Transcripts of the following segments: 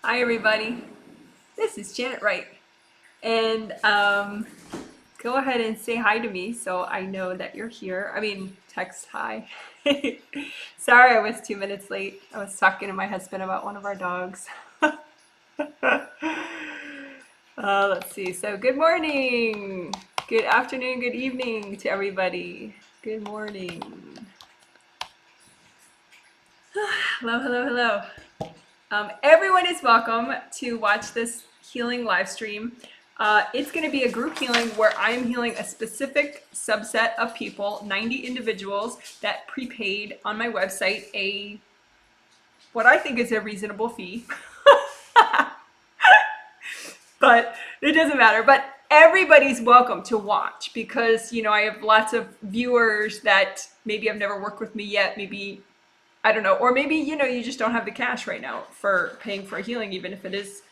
Hi everybody, this is Janet Wright, and go ahead and say hi to me so I know that you're here. I mean, text hi. Sorry I was 2 minutes late. I was talking to my husband about one of our dogs. Let's see, so good morning, good afternoon, good evening to everybody. Good morning. Hello, hello, hello. Everyone is welcome to watch this healing live stream. It's going to be a group healing where I am healing a specific subset of people, 90 individuals that prepaid on my website what I think is a reasonable fee. But it doesn't matter. But everybody's welcome to watch because, I have lots of viewers that maybe have never worked with me yet, maybe I don't know, or maybe you just don't have the cash right now for paying for a healing, even if it is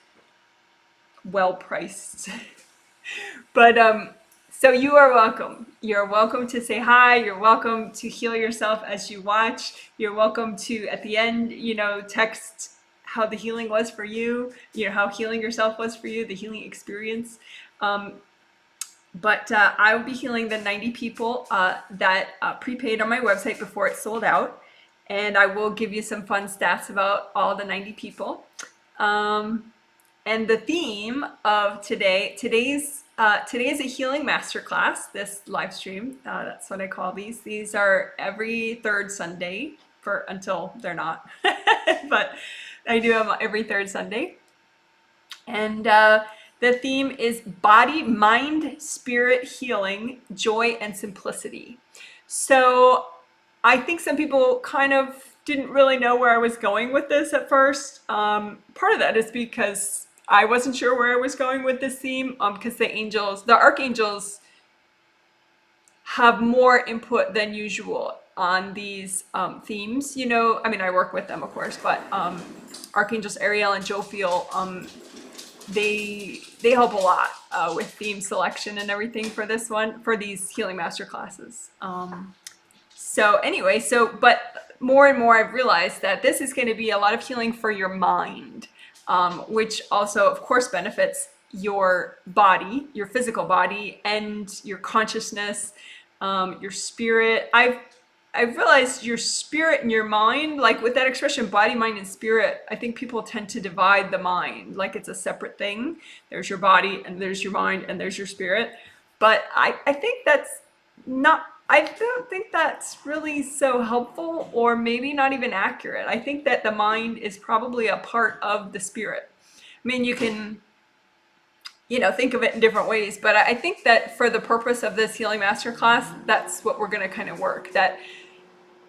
well priced. But so you are welcome. You're welcome to say hi. You're welcome to heal yourself as you watch. You're welcome to, at the end, text how the healing was for you, how healing yourself was for you, the healing experience. But I will be healing the 90 people that prepaid on my website before it sold out. And I will give you some fun stats about all the 90 people. And the theme of today's a healing masterclass, this live stream. That's what I call these. These are every third Sunday until they're not. But I do them every third Sunday. And the theme is body, mind, spirit healing, joy, and simplicity. So I think some people kind of didn't really know where I was going with this at first. Part of that is because I wasn't sure where I was going with this theme, because the archangels have more input than usual on these themes. I mean, I work with them, of course, but Archangels Ariel and Jophiel, they help a lot with theme selection and everything for this one, for these healing master classes. So anyway, but more and more I've realized that this is going to be a lot of healing for your mind, which also, of course, benefits your body, your physical body, and your consciousness, your spirit. I've realized your spirit and your mind, like with that expression, body, mind, and spirit, I think people tend to divide the mind like it's a separate thing. There's your body, and there's your mind, and there's your spirit. But I think that's not, I don't think that's really so helpful, or maybe not even accurate. I think that the mind is probably a part of the spirit. I mean, you can, think of it in different ways, but I think that for the purpose of this healing masterclass, that's what we're going to kind of work, that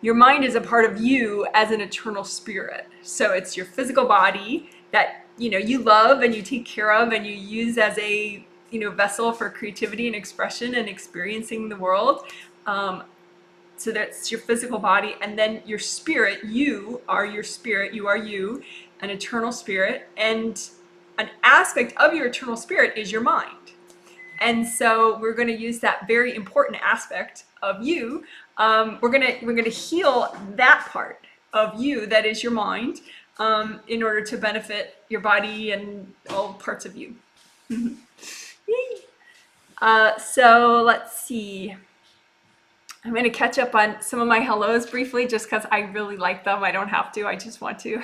your mind is a part of you as an eternal spirit. So it's your physical body that, you love and you take care of and you use as a, vessel for creativity and expression and experiencing the world. So that's your physical body. And then your spirit, you are your spirit, you are you, an eternal spirit. And an aspect of your eternal spirit is your mind. And so we're going to use that very important aspect of you. We're gonna heal that part of you that is your mind, in order to benefit your body and all parts of you. So let's see. I'm going to catch up on some of my hellos briefly, just because I really like them. I don't have to. I just want to.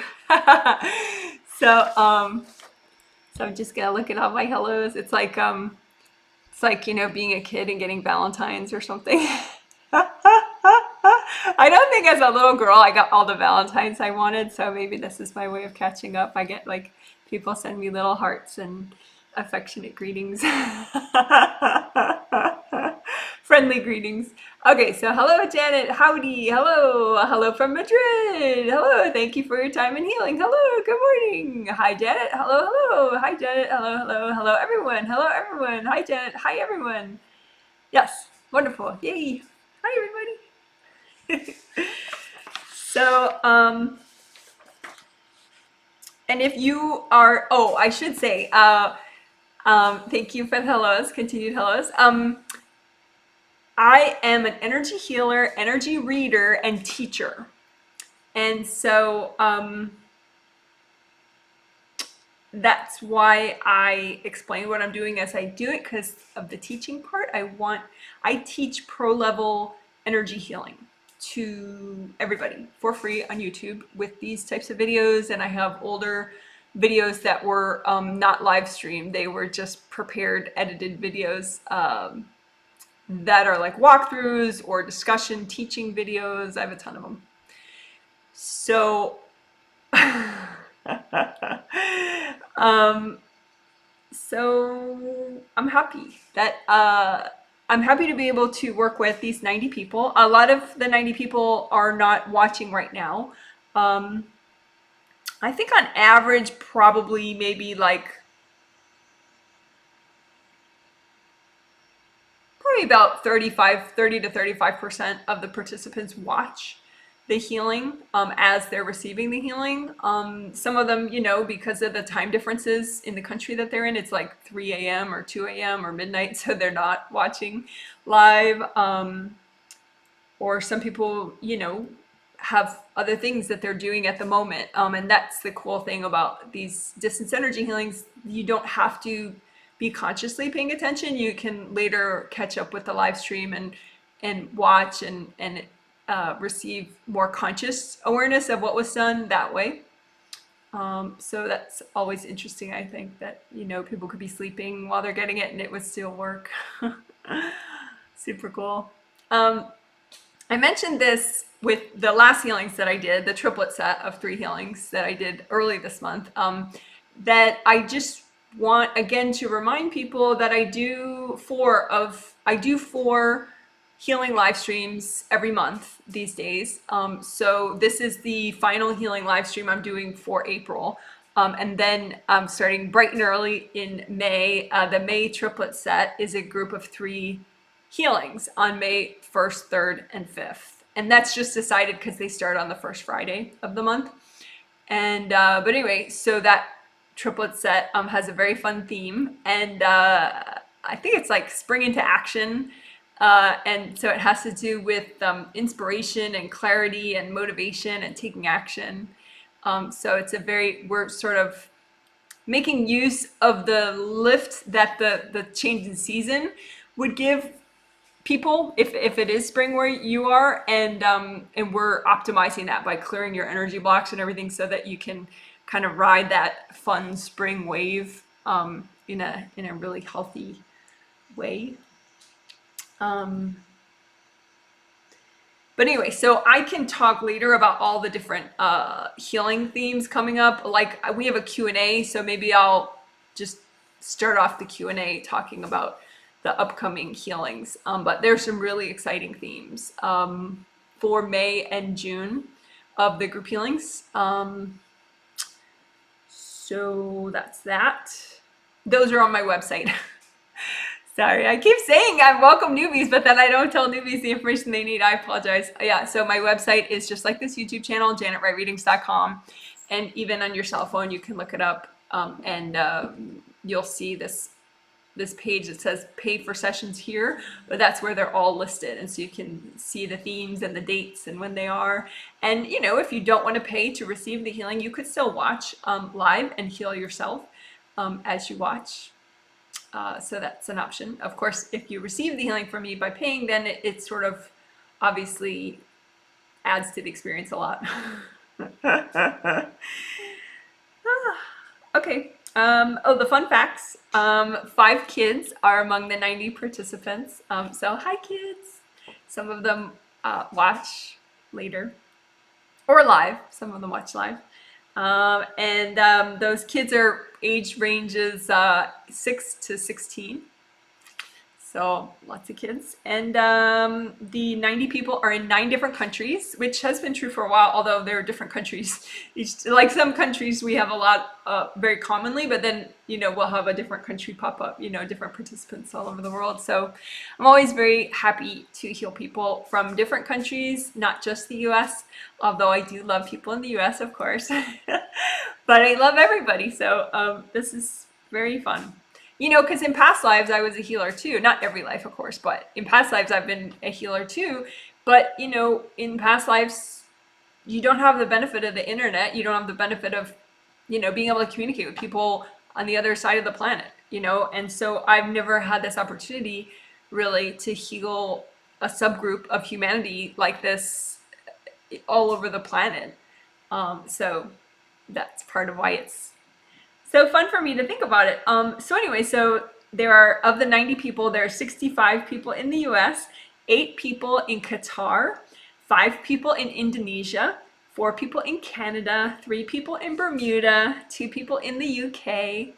So I'm just gonna look at all my hellos. It's like being a kid and getting Valentines or something. I don't think as a little girl I got all the Valentines I wanted, so maybe this is my way of catching up. I get people send me little hearts and affectionate greetings. Friendly greetings. Okay, so hello Janet, howdy, hello from Madrid, hello, thank you for your time and healing, hello, good morning, hi Janet, hello, hi Janet, hello everyone, hi Janet, hi everyone, yes, wonderful, yay, hi everybody. So, and if you are, I should say, thank you for the hellos, continued hellos. I am an energy healer, energy reader, and teacher. And so that's why I explain what I'm doing as I do it, because of the teaching part. I teach pro level energy healing to everybody for free on YouTube with these types of videos. And I have older videos that were not live streamed. They were just prepared, edited videos that are like walkthroughs or discussion teaching videos. I have a ton of them. So, so I'm happy that I'm happy to be able to work with these 90 people. A lot of the 90 people are not watching right now. I think on average, probably maybe like about 30 to 35% of the participants watch the healing as they're receiving the healing. Some of them, you know, because of the time differences in the country that they're in, it's like 3 a.m. or 2 a.m. or midnight, so they're not watching live. Or some people, you know, have other things that they're doing at the moment. And that's the cool thing about these distance energy healings. You don't have to be consciously paying attention. You can later catch up with the live stream and watch and receive more conscious awareness of what was done that way. So that's always interesting. I think that, you know, people could be sleeping while they're getting it and it would still work. Super cool. I mentioned this with the last healings that I did, the triplet set of 3 healings that I did early this month, that I just want again to remind people that I do 4 healing live streams every month these days. So this is the final healing live stream I'm doing for April. And then starting bright and early in May, the May triplet set is a group of 3 healings on May 1st, 3rd, and 5th. And that's just decided because they start on the first Friday of the month. And but anyway, so that triplet set has a very fun theme, and I think it's like spring into action, and so it has to do with inspiration and clarity and motivation and taking action. So it's we're sort of making use of the lift that the change in season would give people if it is spring where you are, and we're optimizing that by clearing your energy blocks and everything so that you can kind of ride that fun spring wave in a really healthy way. But anyway, so I can talk later about all the different healing themes coming up. Like we have a Q&A, so maybe I'll just start off the Q&A talking about the upcoming healings. But there's some really exciting themes for May and June of the group healings. So that's that. Those are on my website. Sorry, I keep saying I welcome newbies, but then I don't tell newbies the information they need. I apologize. Yeah, so my website is just like this YouTube channel, janetwrightreadings.com. And even on your cell phone, you can look it up, and you'll see this page that says pay for sessions here, but that's where they're all listed. And so you can see the themes and the dates and when they are. And, you know, if you don't want to pay to receive the healing, you could still watch live and heal yourself as you watch. So that's an option. Of course, if you receive the healing from me by paying, then it sort of obviously adds to the experience a lot. Okay. Oh, the fun facts. 5 kids are among the 90 participants. So hi kids. Some of them watch later or live. Some of them watch live. And those kids are age ranges 6 to 16. So lots of kids. And the 90 people are in 9 different countries, which has been true for a while, although there are different countries. Like some countries we have a lot very commonly, but then, you know, we'll have a different country pop up, you know, different participants all over the world. So I'm always very happy to heal people from different countries, not just the US, although I do love people in the US, of course. But I love everybody. So this is very fun. You know, because in past lives, I was a healer too. Not every life, of course, but in past lives, I've been a healer too. But, you know, in past lives, you don't have the benefit of the internet. You don't have the benefit of being able to communicate with people on the other side of the planet, and so I've never had this opportunity really to heal a subgroup of humanity like this all over the planet. So that's part of why it's so fun for me to think about it. So anyway, so there are, of the 90 people, there are 65 people in the US, 8 people in Qatar, 5 people in Indonesia, 4 people in Canada, 3 people in Bermuda, 2 people in the UK,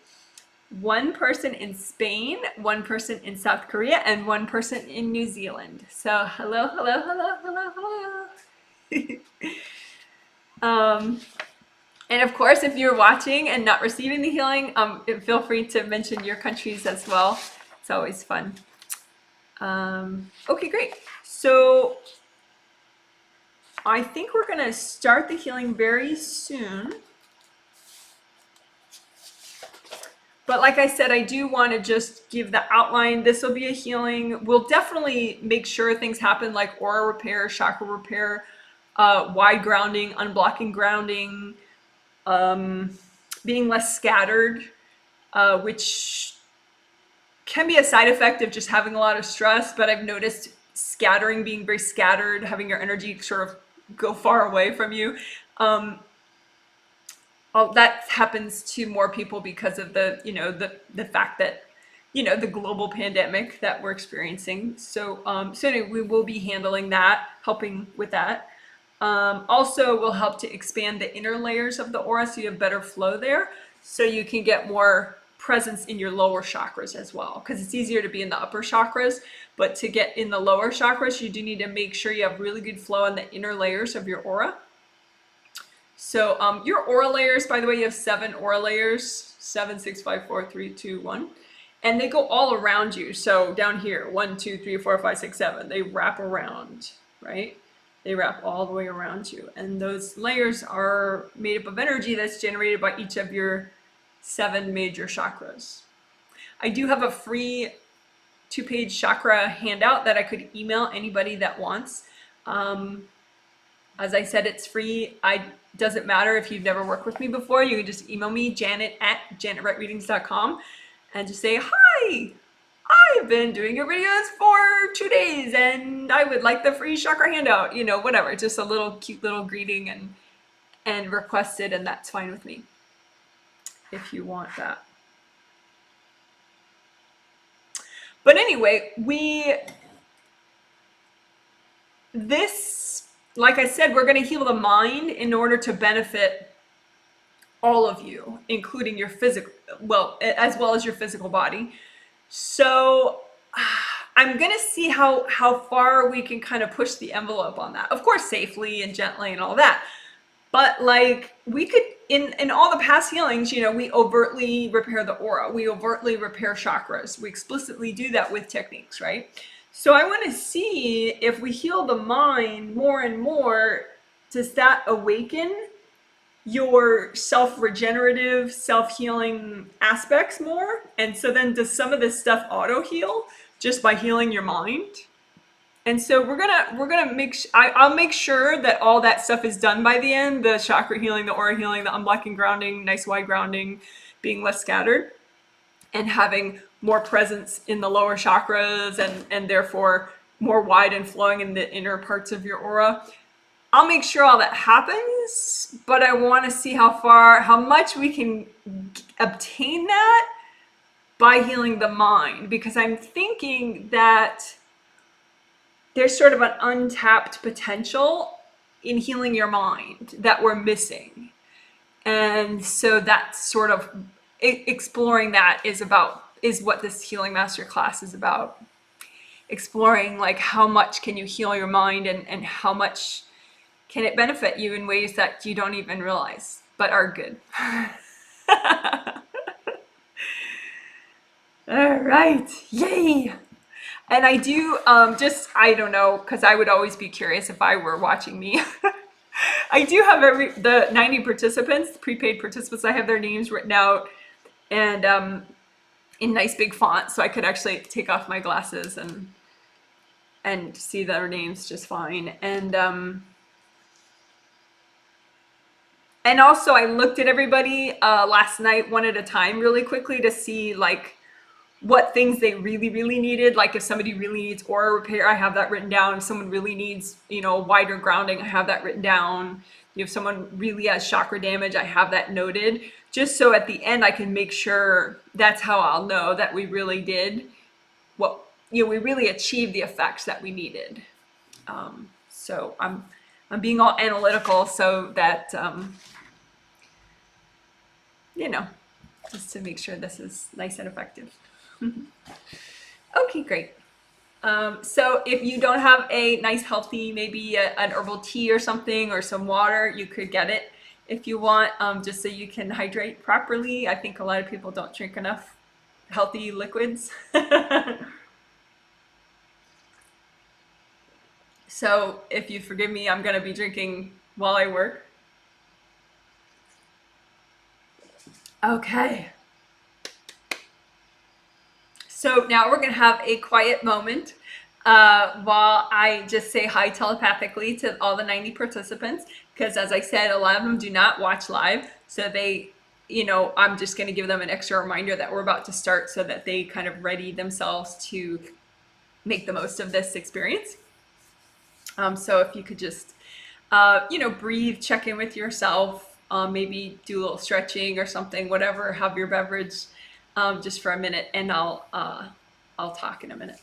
1 person in Spain, 1 person in South Korea, and 1 person in New Zealand. So hello, hello, hello, hello, hello. And of course, if you're watching and not receiving the healing, feel free to mention your countries as well. It's always fun. Okay, great. So I think we're going to start the healing very soon. But like I said, I do want to just give the outline. This will be a healing. We'll definitely make sure things happen like aura repair, chakra repair, wide grounding, unblocking grounding, being less scattered, which can be a side effect of just having a lot of stress, but I've noticed scattering, being very scattered, having your energy sort of go far away from you. That happens to more people because of the fact that, the global pandemic that we're experiencing. So, anyway, we will be handling that, helping with that. Also will help to expand the inner layers of the aura so you have better flow there, so you can get more presence in your lower chakras as well, because it's easier to be in the upper chakras, but to get in the lower chakras you do need to make sure you have really good flow in the inner layers of your aura. So your aura layers, by the way, you have 7 aura layers, 7, 6, 5, 4, 3, 2, 1, and they go all around you. So down here, 1, 2, 3, 4, 5, 6, 7, they wrap around, right? They wrap all the way around you. And those layers are made up of energy that's generated by each of your 7 major chakras. I do have a free 2-page chakra handout that I could email anybody that wants. As I said, it's free. Doesn't matter if you've never worked with me before. You can just email me, janet@janetwrightreadings.com, and just say, hi, I've been doing your videos for 2 days and I would like the free chakra handout, whatever. Just a little cute little greeting and request it, and that's fine with me if you want that. But anyway, like I said, we're going to heal the mind in order to benefit all of you, including your physical, as well as your physical body. So I'm going to see how far we can kind of push the envelope on that. Of course, safely and gently and all that. But like we could, in all the past healings, we overtly repair the aura. We overtly repair chakras. We explicitly do that with techniques, right? So I want to see if we heal the mind more and more, does that awaken your self-regenerative, self-healing aspects more? And so then does some of this stuff auto-heal just by healing your mind? And so we're gonna I'll make sure that all that stuff is done by the end, the chakra healing, the aura healing, the unblocking grounding, nice wide grounding, being less scattered, and having more presence in the lower chakras and therefore more wide and flowing in the inner parts of your aura. I'll make sure all that happens, but I want to see how much we can obtain that by healing the mind, because I'm thinking that there's sort of an untapped potential in healing your mind that we're missing. And so that's sort of exploring that is what this healing masterclass is about. Exploring like how much can you heal your mind and how much can it benefit you in ways that you don't even realize, but are good. All right, yay. And I do, I don't know, because I would always be curious if I were watching me. I do have the 90 participants, prepaid participants, I have their names written out and in nice big font, so I could actually take off my glasses and see their names just fine. And And also I looked at everybody last night one at a time really quickly to see like what things they really, really needed. Like if somebody really needs aura repair, I have that written down. If someone really needs, you know, wider grounding, I have that written down. If someone really has chakra damage, I have that noted. Just so at the end, I can make sure that's how I'll know that we really did what, you know, we really achieved the effects that we needed. So I'm being all analytical so that, you know, just to make sure this is nice and effective. Okay, great. So if you don't have a nice healthy, maybe an herbal tea or something or some water, you could get it if you want, just so you can hydrate properly. I think a lot of people don't drink enough healthy liquids. So if you forgive me, I'm gonna be drinking while I work. Okay. So now we're going to have a quiet moment while I just say hi telepathically to all the 90 participants, because as I said, a lot of them do not watch live. So they, you know, I'm just going to give them an extra reminder that we're about to start so that they kind of ready themselves to make the most of this experience. So if you could just, you know, breathe, check in with yourself, maybe do a little stretching or something, whatever, have your beverage. Just for a minute, and I'll talk in a minute.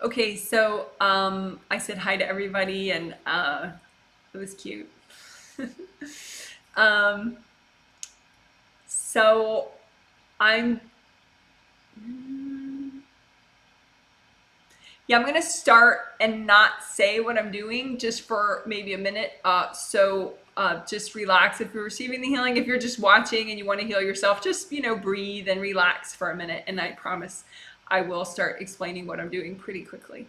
Okay, so I said hi to everybody, and it was cute. um, so I'm, yeah, I'm gonna start and not say what I'm doing just for maybe a minute. So just relax if you're receiving the healing. If you're just watching and you want to heal yourself, just, you know, breathe and relax for a minute, and I promise I will start explaining what I'm doing pretty quickly.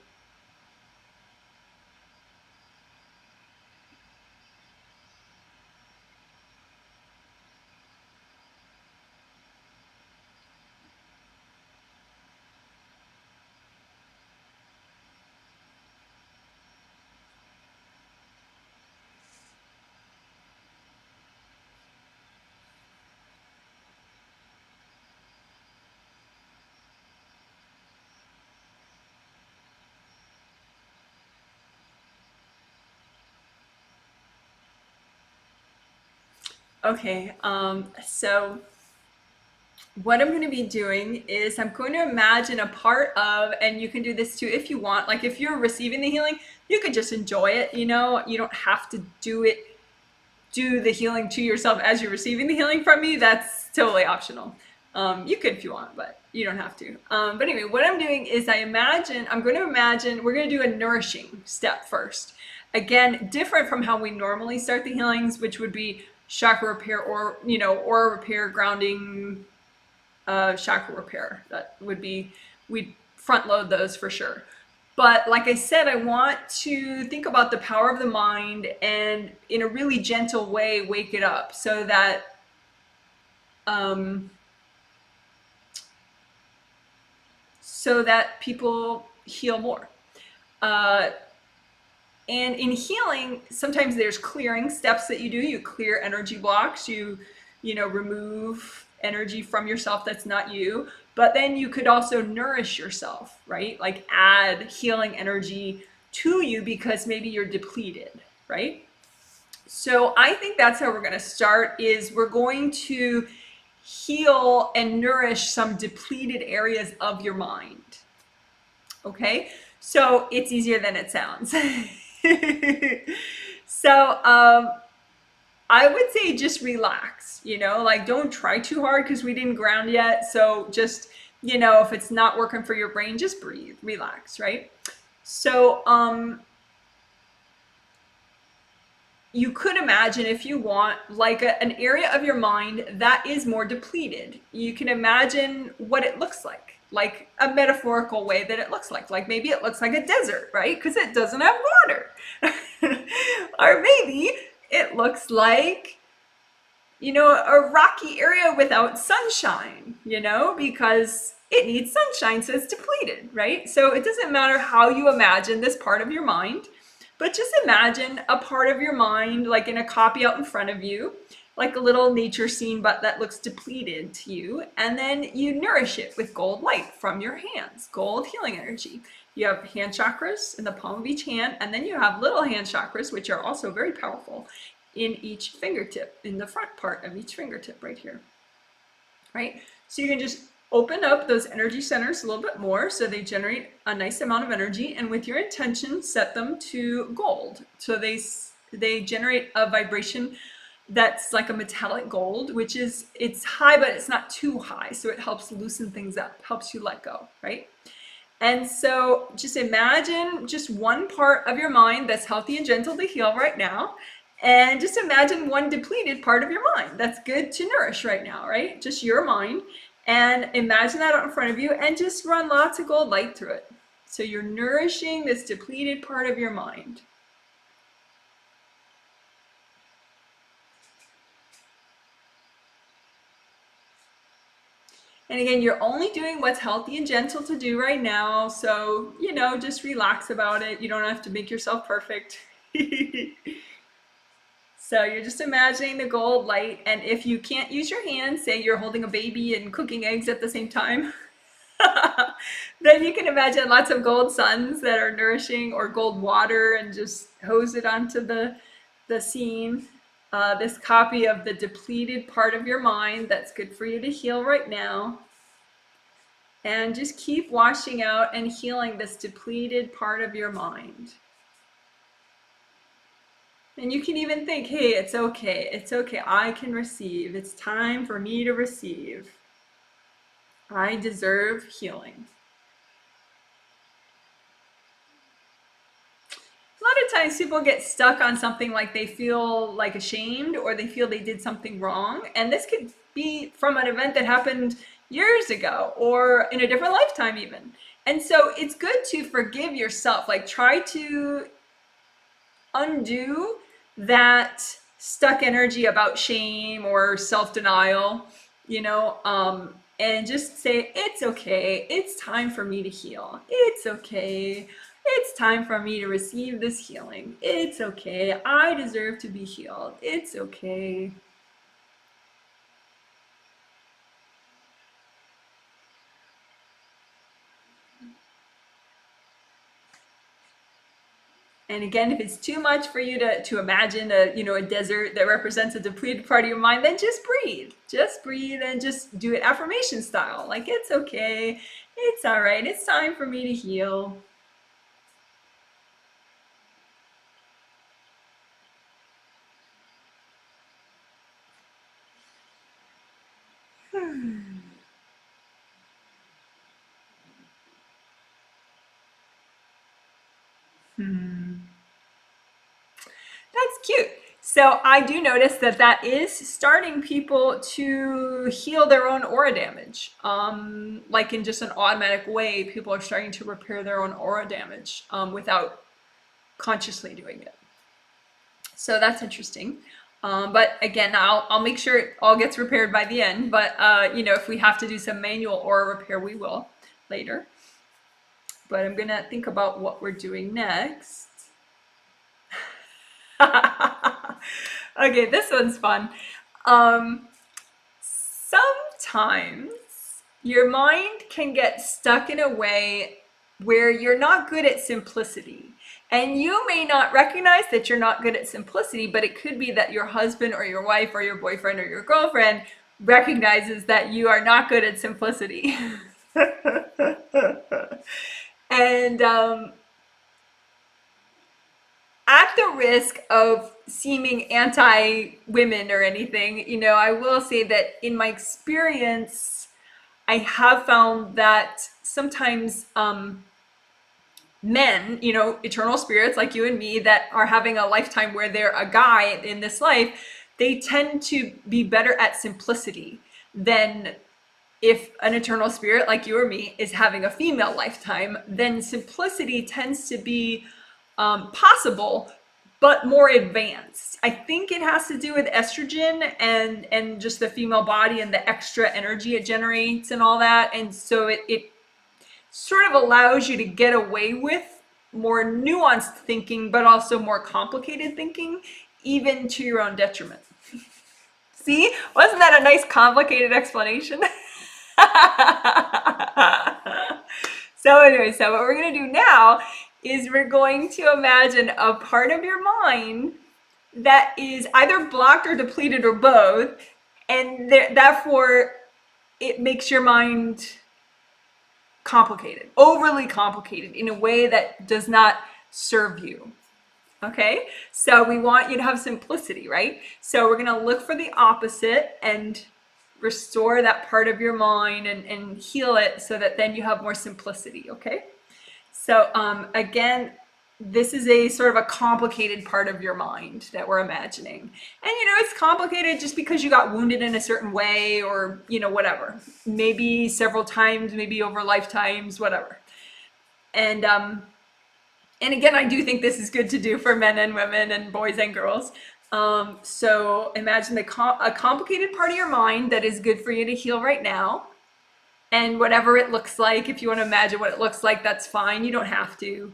Okay, so what I'm going to be doing is I'm going to imagine a part of, and you can do this too if you want, like if you're receiving the healing, you could just enjoy it, you know, you don't have to do the healing to yourself as you're receiving the healing from me. That's totally optional. You could if you want, but you don't have to. But anyway, what I'm doing is I'm going to imagine, we're going to do a nourishing step first. Again, different from how we normally start the healings, which would be chakra repair, or, you know, aura repair, grounding, chakra repair. That would be, we'd front load those for sure. But like I said, I want to think about the power of the mind and in a really gentle way, wake it up so that people heal more. And in healing, sometimes there's clearing steps that you do. You clear energy blocks, you know, remove energy from yourself that's not you. But then you could also nourish yourself, right? Like add healing energy to you because maybe you're depleted, right? So I think that's how we're going to start, is we're going to heal and nourish some depleted areas of your mind. Okay, so it's easier than it sounds. So I would say just relax, like don't try too hard because we didn't ground yet. So just, if it's not working for your brain, just breathe, relax, right? So, you could imagine, if you want, like an area of your mind that is more depleted. You can imagine what it looks like a metaphorical way that it looks like maybe it looks like a desert, right? Because it doesn't have water. Or maybe it looks like, a rocky area without sunshine, because it needs sunshine, so it's depleted, right? So it doesn't matter how you imagine this part of your mind, but just imagine a part of your mind, like in a copy out in front of you, like a little nature scene, but that looks depleted to you. And then you nourish it with gold light from your hands, gold healing energy. You have hand chakras in the palm of each hand, and then you have little hand chakras, which are also very powerful, in each fingertip, in the front part of each fingertip right here, right? So you can just open up those energy centers a little bit more so they generate a nice amount of energy, and with your intention, set them to gold. So they generate a vibration that's like a metallic gold, which is, it's high, but it's not too high. So it helps loosen things up, helps you let go, right? And so just imagine just one part of your mind that's healthy and gentle to heal right now. And just imagine one depleted part of your mind that's good to nourish right now, right? Just your mind. And imagine that out in front of you and just run lots of gold light through it. So you're nourishing this depleted part of your mind. And again, you're only doing what's healthy and gentle to do right now. So, just relax about it. You don't have to make yourself perfect. So you're just imagining the gold light. And if you can't use your hands, say you're holding a baby and cooking eggs at the same time, then you can imagine lots of gold suns that are nourishing, or gold water, and just hose it onto the scene. This copy of the depleted part of your mind that's good for you to heal right now. And just keep washing out and healing this depleted part of your mind. And you can even think, hey, it's okay. It's okay. I can receive. It's time for me to receive. I deserve healing. A lot of times people get stuck on something, like they feel like ashamed, or they feel they did something wrong. And this could be from an event that happened years ago, or in a different lifetime even. And so it's good to forgive yourself. Like, try to undo that stuck energy about shame or self-denial, and just say, it's okay. It's time for me to heal. It's okay. It's time for me to receive this healing. It's okay. I deserve to be healed. It's okay. And again, if it's too much for you to imagine a desert that represents a depleted part of your mind, then just breathe. Just breathe and just do it affirmation style. Like, it's okay. It's all right. It's time for me to heal. That's cute. So I do notice that is starting people to heal their own aura damage. Like in just an automatic way, people are starting to repair their own aura damage without consciously doing it. So that's interesting. But again, I'll make sure it all gets repaired by the end. But if we have to do some manual aura repair, we will later. But I'm gonna think about what we're doing next. Okay, this one's fun. Sometimes your mind can get stuck in a way where you're not good at simplicity. And you may not recognize that you're not good at simplicity, but it could be that your husband or your wife or your boyfriend or your girlfriend recognizes that you are not good at simplicity. And at at the risk of seeming anti-women or anything, you know, I will say that in my experience, I have found that sometimes men, you know, eternal spirits like you and me that are having a lifetime where they're a guy in this life, they tend to be better at simplicity than if an eternal spirit like you or me is having a female lifetime. Then simplicity tends to be possible, but more advanced. I think it has to do with estrogen and just the female body and the extra energy it generates and all that. And so it sort of allows you to get away with more nuanced thinking, but also more complicated thinking, even to your own detriment. See, wasn't that a nice complicated explanation? So anyway, so what we're going to do now is we're going to imagine a part of your mind that is either blocked or depleted or both, and therefore it makes your mind complicated, overly complicated in a way that does not serve you. Okay, so we want you to have simplicity, right? So we're going to look for the opposite and restore that part of your mind and heal it so that then you have more simplicity. Okay, so again, this is a sort of a complicated part of your mind that we're imagining. And you know, it's complicated just because you got wounded in a certain way, or you know, whatever, maybe several times, maybe over lifetimes, whatever. And again, I do think this is good to do for men and women and boys and girls. So imagine a complicated part of your mind that is good for you to heal right now. And whatever it looks like, if you want to imagine what it looks like, that's fine. You don't have to.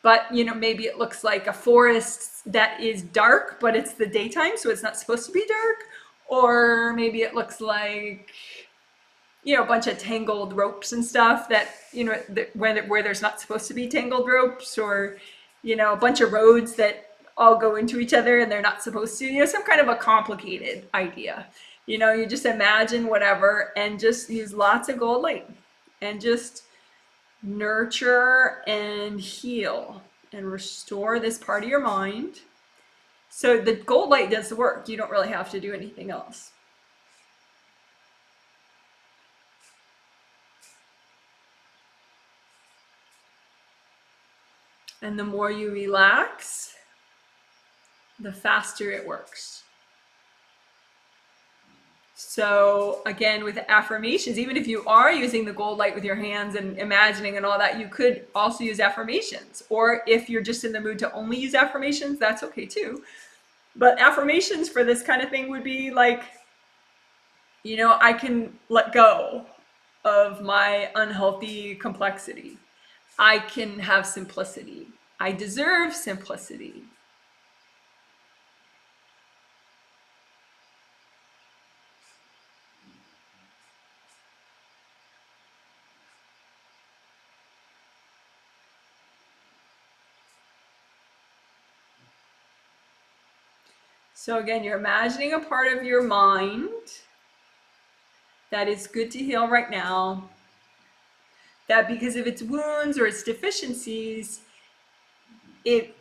But, you know, maybe it looks like a forest that is dark, but it's the daytime, so it's not supposed to be dark. Or maybe it looks like, you know, a bunch of tangled ropes and stuff that, you know, where there's not supposed to be tangled ropes, or, you know, a bunch of roads that all go into each other and they're not supposed to, you know, some kind of a complicated idea. You know, you just imagine whatever and just use lots of gold light and just nurture and heal and restore this part of your mind. So the gold light does the work. You don't really have to do anything else. And the more you relax, the faster it works. So again, with affirmations, even if you are using the gold light with your hands and imagining and all that, you could also use affirmations. Or if you're just in the mood to only use affirmations, that's okay too. But affirmations for this kind of thing would be like, you know, I can let go of my unhealthy complexity. I can have simplicity. I deserve simplicity. So again, you're imagining a part of your mind that is good to heal right now, that because of its wounds or its deficiencies, it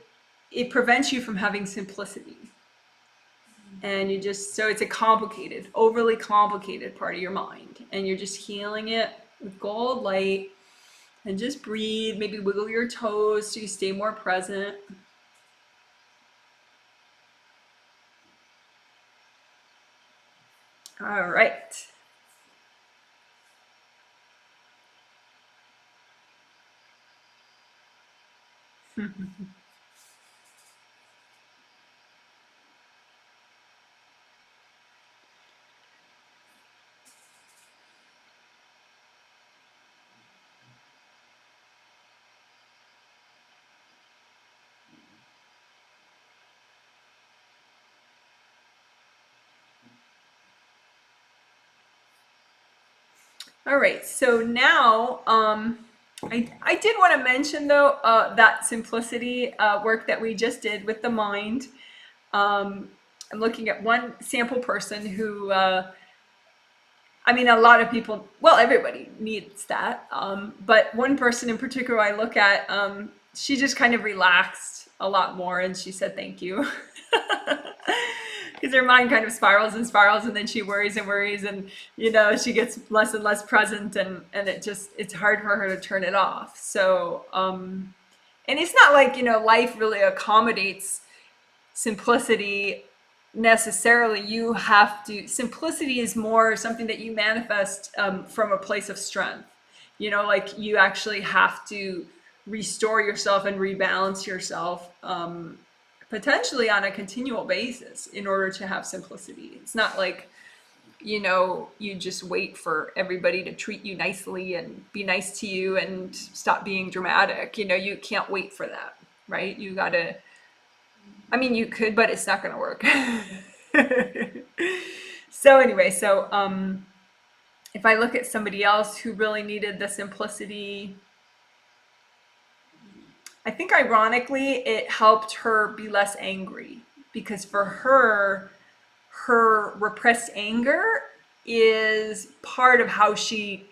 prevents you from having simplicity. And you just, so it's a complicated, overly complicated part of your mind, and you're just healing it with gold light. And just breathe, maybe wiggle your toes so you stay more present. All right. All right, so now I did want to mention though that simplicity work that we just did with the mind. I'm looking at one sample person who, I mean, a lot of people, well, everybody needs that, but one person in particular I look at, she just kind of relaxed a lot more, and she said thank you. Because her mind kind of spirals and spirals, and then she worries and worries, and she gets less and less present, and it's hard for her to turn it off. So and it's not like life really accommodates simplicity necessarily. You have to, simplicity is more something that you manifest from a place of strength. Like you actually have to restore yourself and rebalance yourself potentially on a continual basis in order to have simplicity. It's not like you just wait for everybody to treat you nicely and be nice to you and stop being dramatic. You can't wait for that, right? You gotta, I mean, you could, but it's not gonna work. So anyway, if I look at somebody else who really needed the simplicity, I think ironically it helped her be less angry, because for her, her repressed anger is part of how she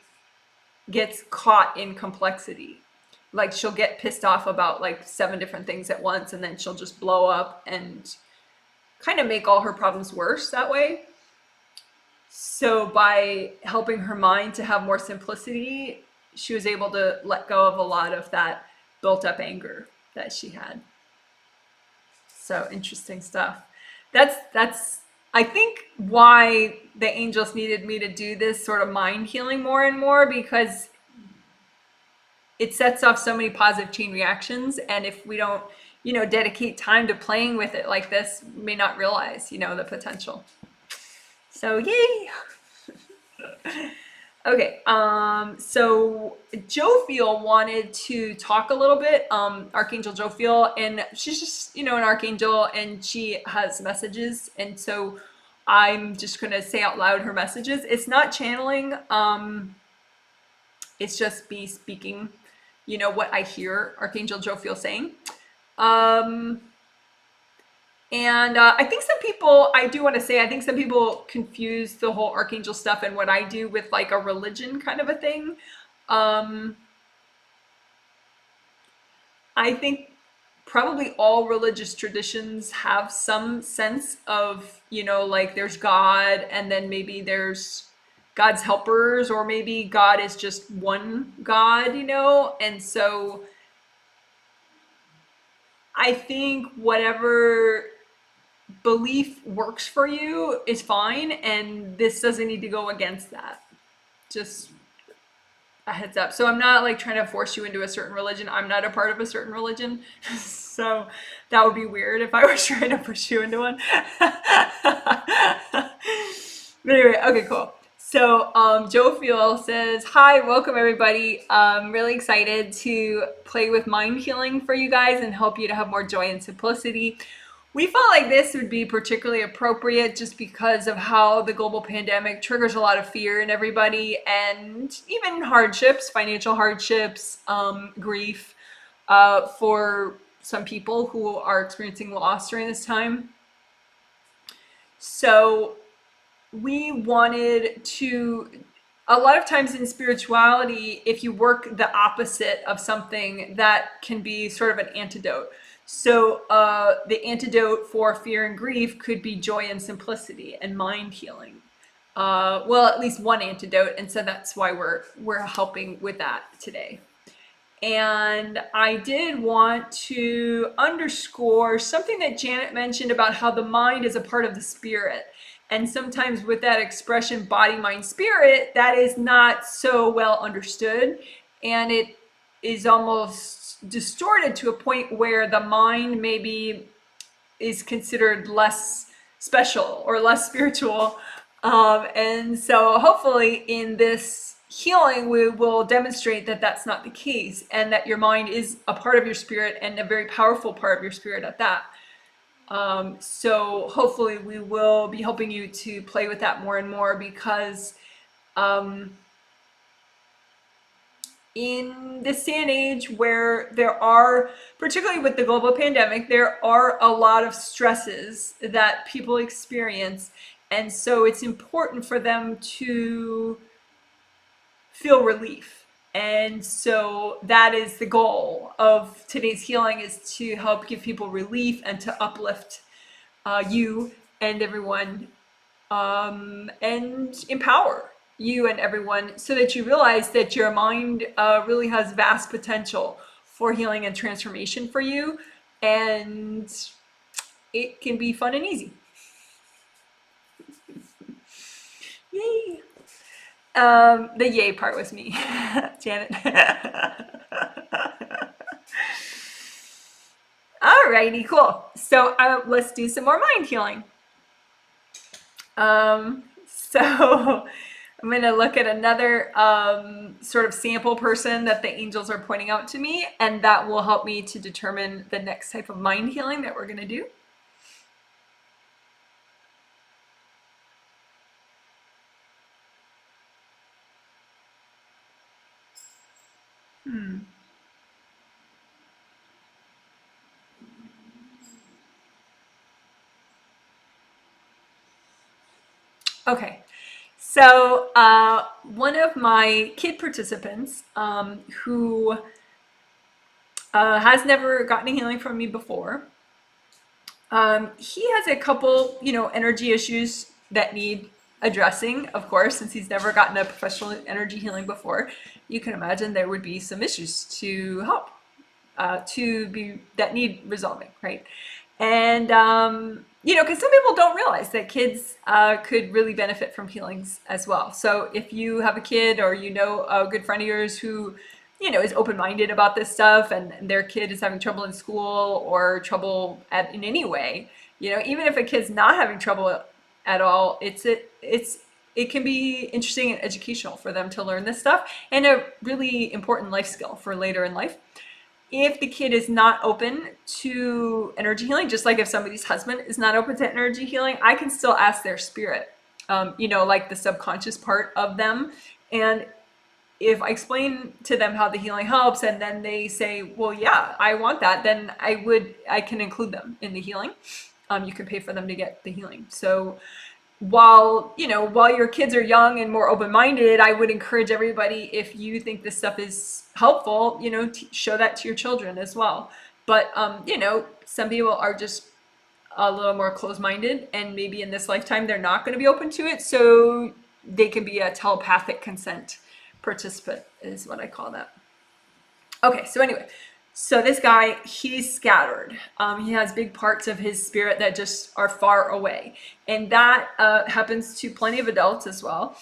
gets caught in complexity. Like she'll get pissed off about like 7 different things at once, and then she'll just blow up and kind of make all her problems worse that way. So by helping her mind to have more simplicity, she was able to let go of a lot of that built up anger that she had. So interesting stuff. That's I think why the angels needed me to do this sort of mind healing more and more, because it sets off so many positive chain reactions, and if we don't dedicate time to playing with it like this, we may not realize the potential. So yay. Okay, so Jophiel wanted to talk a little bit, Archangel Jophiel, and she's just, an archangel, and she has messages, and so I'm just gonna say out loud her messages. It's not channeling, it's just me speaking, what I hear Archangel Jophiel saying. And I think some people, I do want to say, I think some people confuse the whole archangel stuff and what I do with like a religion kind of a thing. I think probably all religious traditions have some sense of, like there's God, and then maybe there's God's helpers, or maybe God is just one God, and so I think whatever belief works for you is fine, and this doesn't need to go against that. Just a heads up. So I'm not like trying to force you into a certain religion. I'm not a part of a certain religion. So that would be weird if I was trying to push you into one. But anyway, okay, cool. So Jophiel says, hi, welcome everybody. I'm really excited to play with mind healing for you guys and help you to have more joy and simplicity. We felt like this would be particularly appropriate just because of how the global pandemic triggers a lot of fear in everybody, and even hardships, financial hardships, grief for some people who are experiencing loss during this time. So we wanted to, a lot of times in spirituality, if you work the opposite of something, that can be sort of an antidote. So the antidote for fear and grief could be joy and simplicity and mind healing. Well, at least one antidote, and so that's why we're helping with that today. And I did want to underscore something that Janet mentioned about how the mind is a part of the spirit. And sometimes with that expression, body, mind, spirit, that is not so well understood. And it is almost distorted to a point where the mind maybe is considered less special or less spiritual. And so hopefully in this healing, we will demonstrate that that's not the case, and that your mind is a part of your spirit, and a very powerful part of your spirit at that. So hopefully we will be helping you to play with that more and more, because in this day and age where there are, particularly with the global pandemic, there are a lot of stresses that people experience. And so it's important for them to feel relief. And so that is the goal of today's healing, is to help give people relief and to uplift you and everyone, and empower you and everyone, so that you realize that your mind really has vast potential for healing and transformation for you, and it can be fun and easy. Yay! The yay part was me, Janet. Alrighty, cool. So let's do some more mind healing. So I'm going to look at another sort of sample person that the angels are pointing out to me, and that will help me to determine the next type of mind healing that we're going to do. Okay, so one of my kid participants who has never gotten a healing from me before, he has a couple, energy issues that need addressing, of course, since he's never gotten a professional energy healing before. You can imagine there would be some issues to help, that need resolving, right? And because some people don't realize that kids could really benefit from healings as well. So if you have a kid, or a good friend of yours who is open-minded about this stuff, and their kid is having trouble in school, or trouble in any way, even if a kid's not having trouble at all, it can be interesting and educational for them to learn this stuff, and a really important life skill for later in life. If the kid is not open to energy healing, just like if somebody's husband is not open to energy healing, I can still ask their spirit, like the subconscious part of them. And if I explain to them how the healing helps, and then they say, well, yeah, I want that, then I can include them in the healing. You can pay for them to get the healing. So while your kids are young and more open-minded, I would encourage everybody, if you think this stuff is helpful, show that to your children as well. But some people are just a little more closed-minded, and maybe in this lifetime they're not going to be open to it, so they can be a telepathic consent participant, is what I call that. Okay, so anyway, so this guy, he's scattered. He has big parts of his spirit that just are far away. And that happens to plenty of adults as well.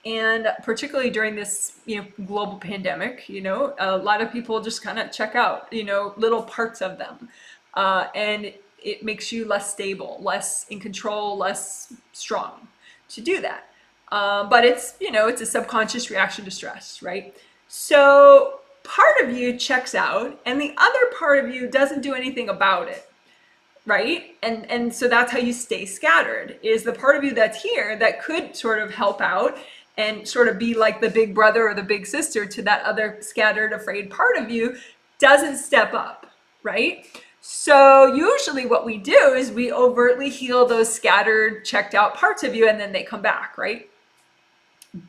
And particularly during this, global pandemic, a lot of people just kind of check out, little parts of them. And it makes you less stable, less in control, less strong to do that. But it's a subconscious reaction to stress, right? So part of you checks out, and the other part of you doesn't do anything about it, right? And so that's how you stay scattered, is the part of you that's here that could sort of help out and sort of be like the big brother or the big sister to that other scattered, afraid part of you, doesn't step up, right? So usually what we do is we overtly heal those scattered, checked out parts of you, and then they come back, right?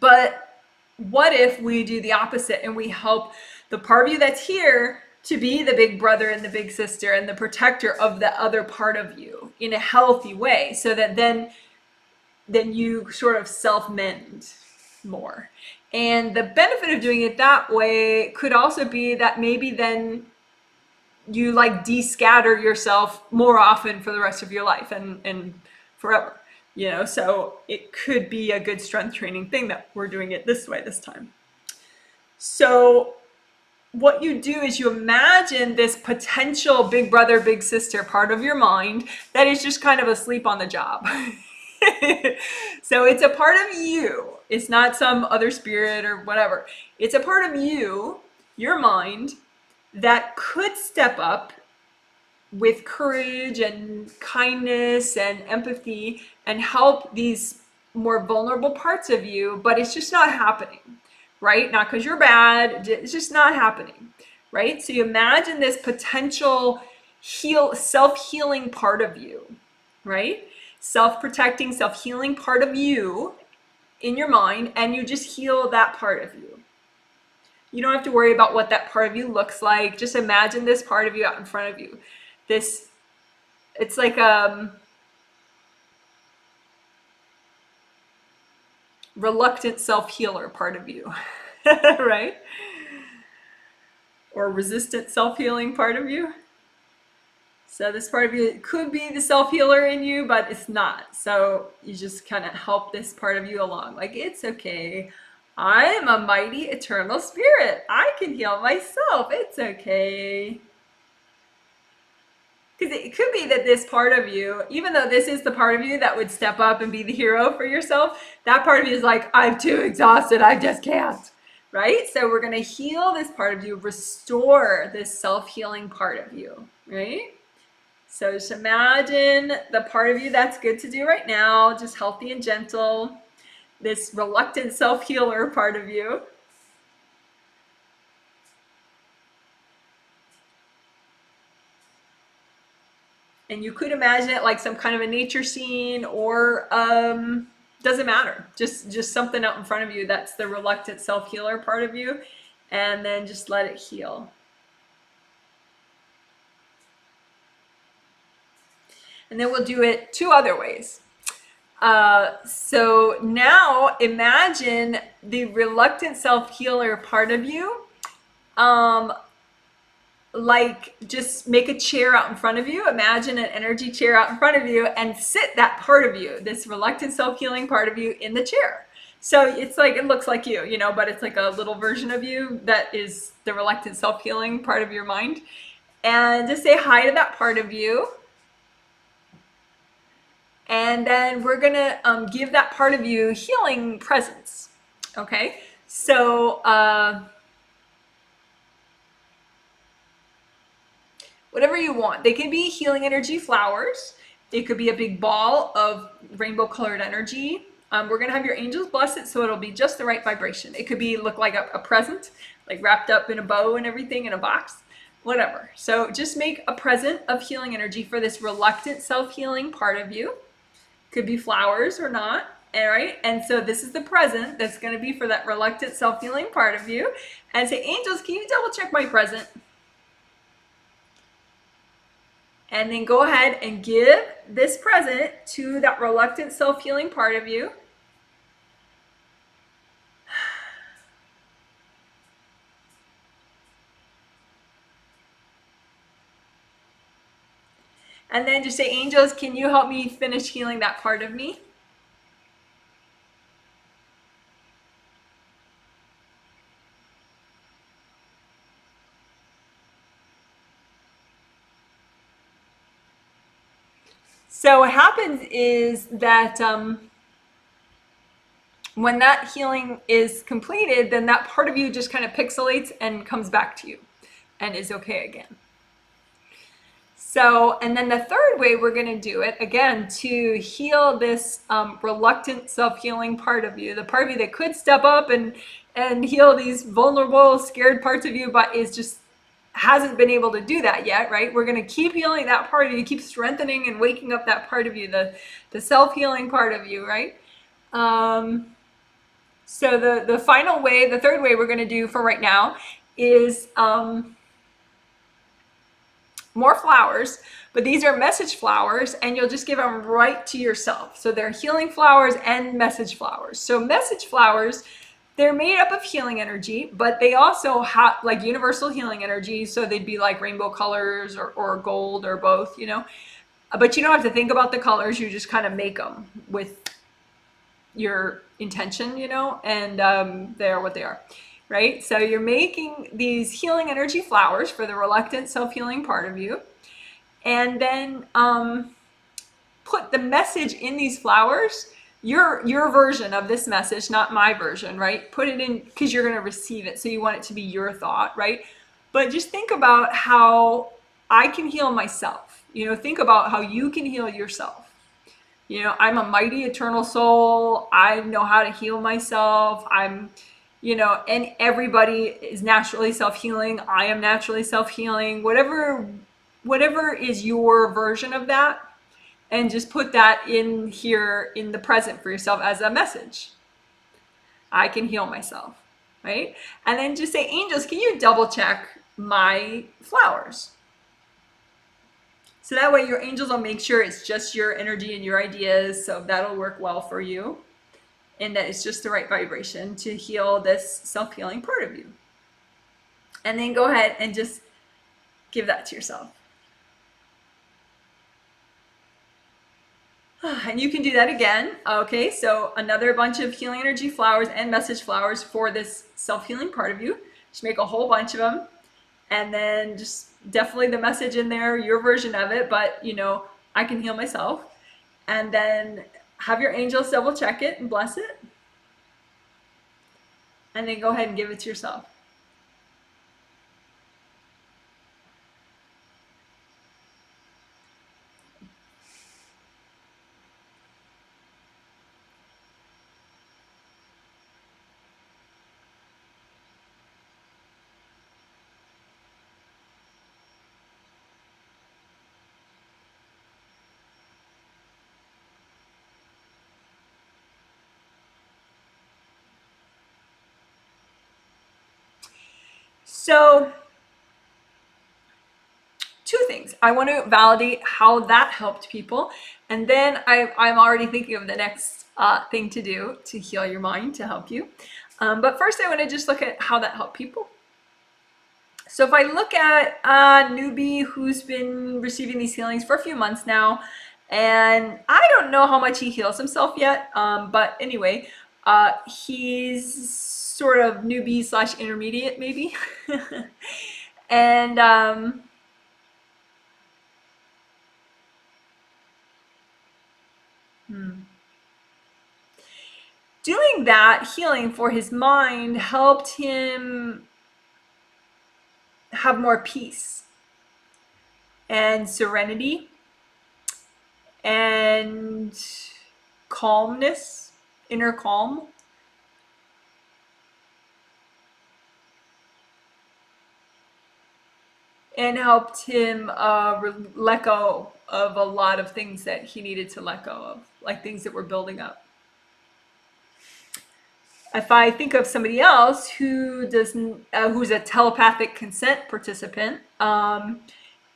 But what if we do the opposite, and we help the part of you that's here to be the big brother and the big sister and the protector of the other part of you in a healthy way, so that then you sort of self-mend more. And the benefit of doing it that way could also be that maybe then you de-scatter yourself more often for the rest of your life and forever. So it could be a good strength training thing that we're doing it this way this time. So what you do is you imagine this potential big brother, big sister part of your mind that is just kind of asleep on the job. So it's a part of you. It's not some other spirit or whatever. It's a part of you, your mind, that could step up with courage and kindness and empathy and help these more vulnerable parts of you, but it's just not happening, right? Not because you're bad, it's just not happening, right? So you imagine this potential self-healing part of you, right? Self-protecting, self-healing part of you in your mind, and you just heal that part of you. You don't have to worry about what that part of you looks like. Just imagine this part of you out in front of you. It's like reluctant self-healer part of you, right? Or resistant self-healing part of you. So this part of you could be the self-healer in you, but it's not. So you just kind of help this part of you along. Like, it's okay. I am a mighty eternal spirit. I can heal myself. It's okay. Because it could be that this part of you, even though this is the part of you that would step up and be the hero for yourself, that part of you is like, I'm too exhausted. I just can't. Right? So we're going to heal this part of you, restore this self-healing part of you. Right? So just imagine the part of you that's good to do right now, just healthy and gentle, this reluctant self-healer part of you. And you could imagine it like some kind of a nature scene, or doesn't matter. Just something out in front of you that's the reluctant self-healer part of you, and then just let it heal. And then we'll do it two other ways. So now imagine the reluctant self-healer part of you. Like, just make a chair out in front of you. Imagine an energy chair out in front of you and sit that part of you, this reluctant self-healing part of you, in the chair. So it's like, it looks like you know, but it's like a little version of you that is the reluctant self-healing part of your mind. And just say hi to that part of you. And then we're gonna give that part of you healing presence. Okay, so whatever you want. They can be healing energy flowers. It could be a big ball of rainbow colored energy. We're gonna have your angels bless it, so it'll be just the right vibration. It could be look like a present, like wrapped up in a bow and everything in a box, whatever. So just make a present of healing energy for this reluctant self-healing part of you. Could be flowers or not, all right? And so this is the present that's going to be for that reluctant self-healing part of you. And say, angels, can you double check my present? And then go ahead and give this present to that reluctant self-healing part of you. And then just say, angels, can you help me finish healing that part of me? So what happens is that when that healing is completed, then that part of you just kind of pixelates and comes back to you and is okay again. So, and then the third way we're going to do it, again, to heal this reluctant self-healing part of you, the part of you that could step up and heal these vulnerable, scared parts of you, but is just hasn't been able to do that yet, right? We're going to keep healing that part of you, keep strengthening and waking up that part of you, the self-healing part of you, right? So the final way, the third way we're going to do for right now is more flowers, but these are message flowers, and you'll just give them right to yourself. So they're healing flowers and message flowers. So message flowers, they're made up of healing energy, but they also have like universal healing energy. So they'd be like rainbow colors or gold or both, you know, but you don't have to think about the colors. You just kind of make them with your intention, you know, and they are what they are. Right? So you're making these healing energy flowers for the reluctant self-healing part of you. And then put the message in these flowers, your version of this message, not my version, right? Put it in, because you're going to receive it. So you want it to be your thought, right? But just think about how I can heal myself. You know, think about how you can heal yourself. You know, I'm a mighty eternal soul. I know how to heal myself. You know, and everybody is naturally self-healing. I am naturally self-healing. Whatever is your version of that, and just put that in here in the present for yourself as a message. I can heal myself. right? And then just say, angels, can you double check my flowers? So that way your angels will make sure it's just your energy and your ideas. So that'll work well for you. And that it's just the right vibration to heal this self-healing part of you. And then go ahead and just give that to yourself. And you can do that again. Okay, so another bunch of healing energy flowers and message flowers for this self-healing part of you. Just make a whole bunch of them. And then just definitely the message in there, your version of it, but you know, I can heal myself. And then have your angels double check it and bless it. And then go ahead and give it to yourself. So, two things. I want to validate how that helped people. And then I'm already thinking of the next thing to do to heal your mind to help you. But first, I want to just look at how that helped people. So if I look at a newbie who's been receiving these healings for a few months now, and I don't know how much he heals himself yet, but anyway, he's sort of newbie slash intermediate maybe. And doing that healing for his mind helped him have more peace and serenity and calmness, inner calm. And helped him let go of a lot of things that he needed to let go of, like things that were building up. If I think of somebody else who doesn't, who's a telepathic consent participant, and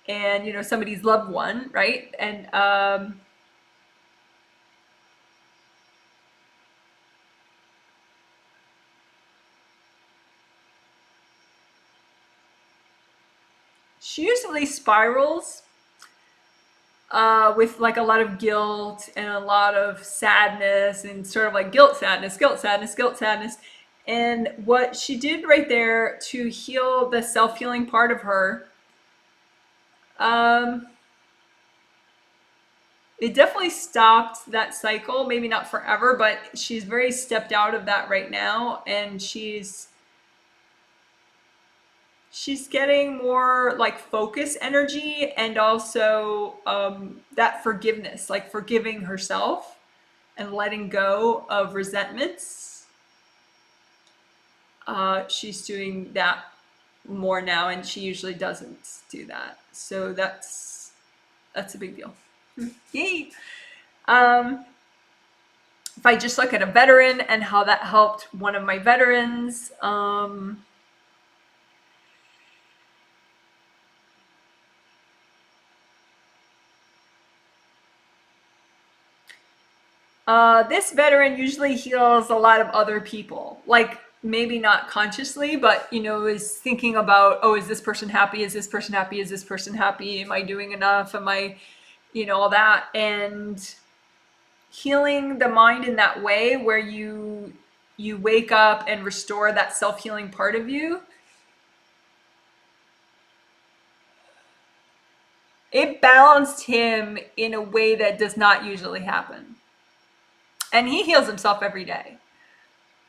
you know somebody's loved one, right? And she usually spirals with like a lot of guilt and a lot of sadness and sort of like guilt, sadness, guilt, sadness, guilt, sadness. And what she did right there to heal the self-healing part of her, it definitely stopped that cycle. Maybe not forever, but she's very stepped out of that right now, and she's getting more like focus energy and also that forgiveness, like forgiving herself and letting go of resentments. She's doing that more now, and she usually doesn't do that. So that's a big deal. Yay! If I just look at a veteran and how that helped one of my veterans, this veteran usually heals a lot of other people, like maybe not consciously, but you know, is thinking about, oh, is this person happy? Is this person happy? Is this person happy? Am I doing enough? Am I, you know, all that. And healing the mind in that way where you wake up and restore that self-healing part of you, it balanced him in a way that does not usually happen. And he heals himself every day.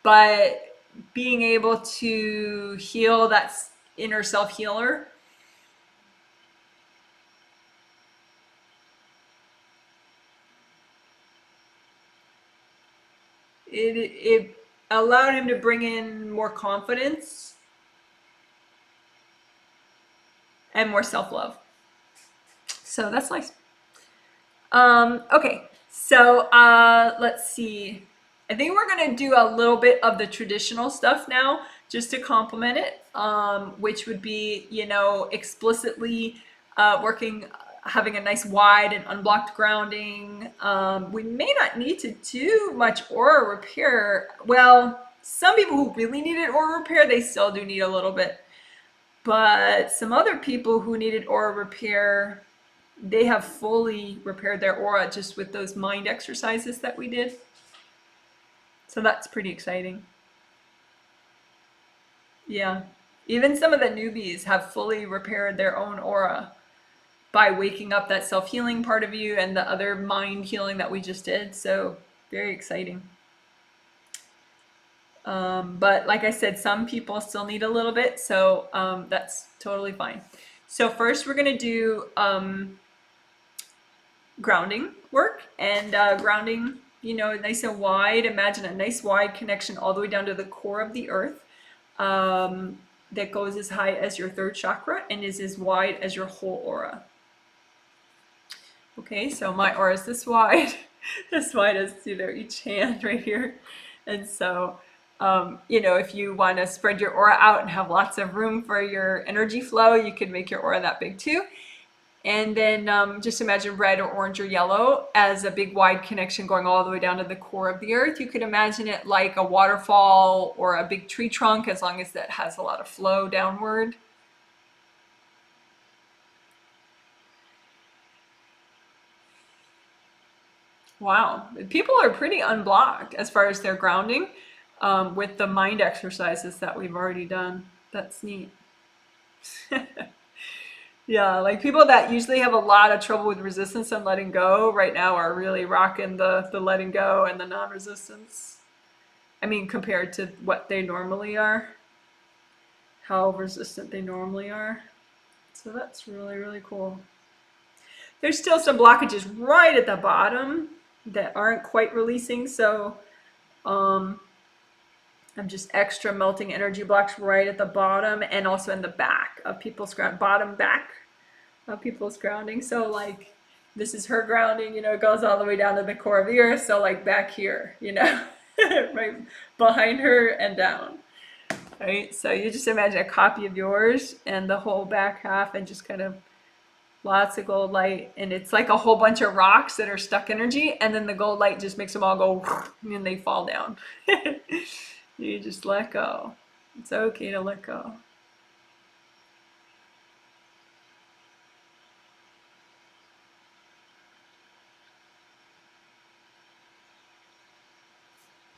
But being able to heal that inner self-healer, it allowed him to bring in more confidence and more self-love. So that's nice. Okay, so let's see. I think we're going to do a little bit of the traditional stuff now just to complement it, which would be, you know, explicitly working, having a nice wide and unblocked grounding. We may not need to do much aura repair. Well, some people who really needed aura repair, they still do need a little bit. But some other people who needed aura repair, they have fully repaired their aura just with those mind exercises that we did. So that's pretty exciting. Yeah. Even some of the newbies have fully repaired their own aura by waking up that self-healing part of you and the other mind healing that we just did. So very exciting. But like I said, some people still need a little bit, so that's totally fine. So first we're going to do grounding work, and grounding, you know, nice and wide. Imagine a nice wide connection all the way down to the core of the earth, that goes as high as your third chakra and is as wide as your whole aura. Okay, so my aura is this wide, as wide as, you know, each hand right here. And so, you know, if you want to spread your aura out and have lots of room for your energy flow, you could make your aura that big too. And then just imagine red or orange or yellow as a big wide connection going all the way down to the core of the earth. You could imagine it like a waterfall or a big tree trunk, as long as that has a lot of flow downward. Wow, people are pretty unblocked as far as their grounding with the mind exercises that we've already done. That's neat. Yeah, like people that usually have a lot of trouble with resistance and letting go right now are really rocking the letting go and the non-resistance. I mean, compared to what they normally are, how resistant they normally are. So that's really, really cool. There's still some blockages right at the bottom that aren't quite releasing, so I'm just extra melting energy blocks right at the bottom and also in the back of people's bottom back of people's grounding. So like this is her grounding, you know, it goes all the way down to the core of the earth. So like back here, you know, right behind her and down. Right. So you just imagine a copy of yours and the whole back half and just kind of lots of gold light, and it's like a whole bunch of rocks that are stuck energy, and then the gold light just makes them all go and they fall down. You just let go. It's okay to let go.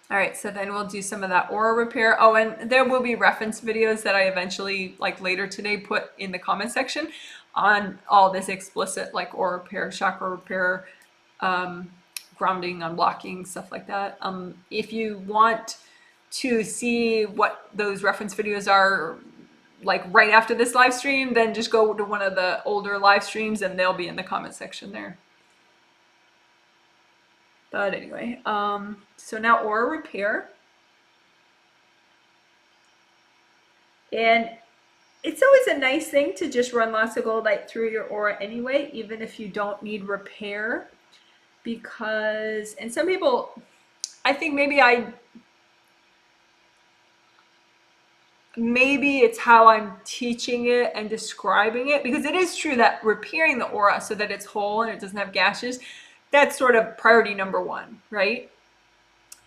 All right, so then we'll do some of that aura repair. Oh, and there will be reference videos that I eventually, like later today, put in the comment section on all this explicit, like aura repair, chakra repair, grounding, unblocking, stuff like that. If you want to see what those reference videos are like right after this live stream, then just go to one of the older live streams and they'll be in the comment section there. But anyway, so now aura repair. And it's always a nice thing to just run lots of gold light through your aura anyway, even if you don't need repair. Because, and some people, I think maybe it's how I'm teaching it and describing it, because it is true that repairing the aura so that it's whole and it doesn't have gashes, that's sort of priority number one, right?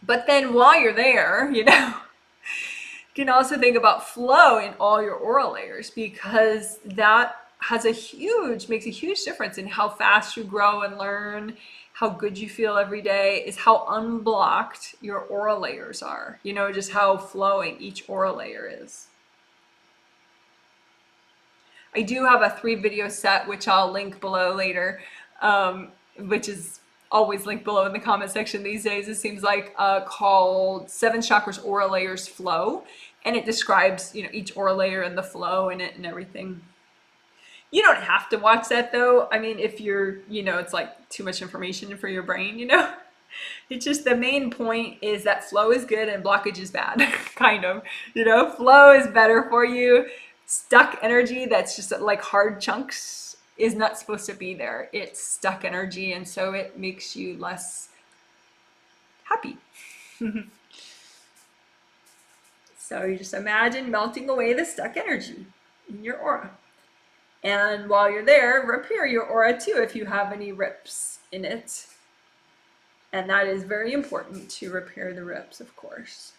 But then while you're there, you know, you can also think about flow in all your aura layers, because that has makes a huge difference in how fast you grow and learn, how good you feel every day, is how unblocked your aura layers are, you know, just how flowing each aura layer is. I do have a 3-video set, which I'll link below later, which is always linked below in the comment section these days, it seems like, called 7 Chakras Aura Layers Flow. And it describes, you know, each aura layer and the flow in it and everything. You don't have to watch that though. I mean, if you're, you know, it's like too much information for your brain, you know. It's just the main point is that flow is good and blockage is bad, kind of. You know, flow is better for you. Stuck energy that's just like hard chunks is not supposed to be there. It's stuck energy, and so it makes you less happy. So you just imagine melting away the stuck energy in your aura. And while you're there, repair your aura too if you have any rips in it. And that is very important to repair the rips, of course.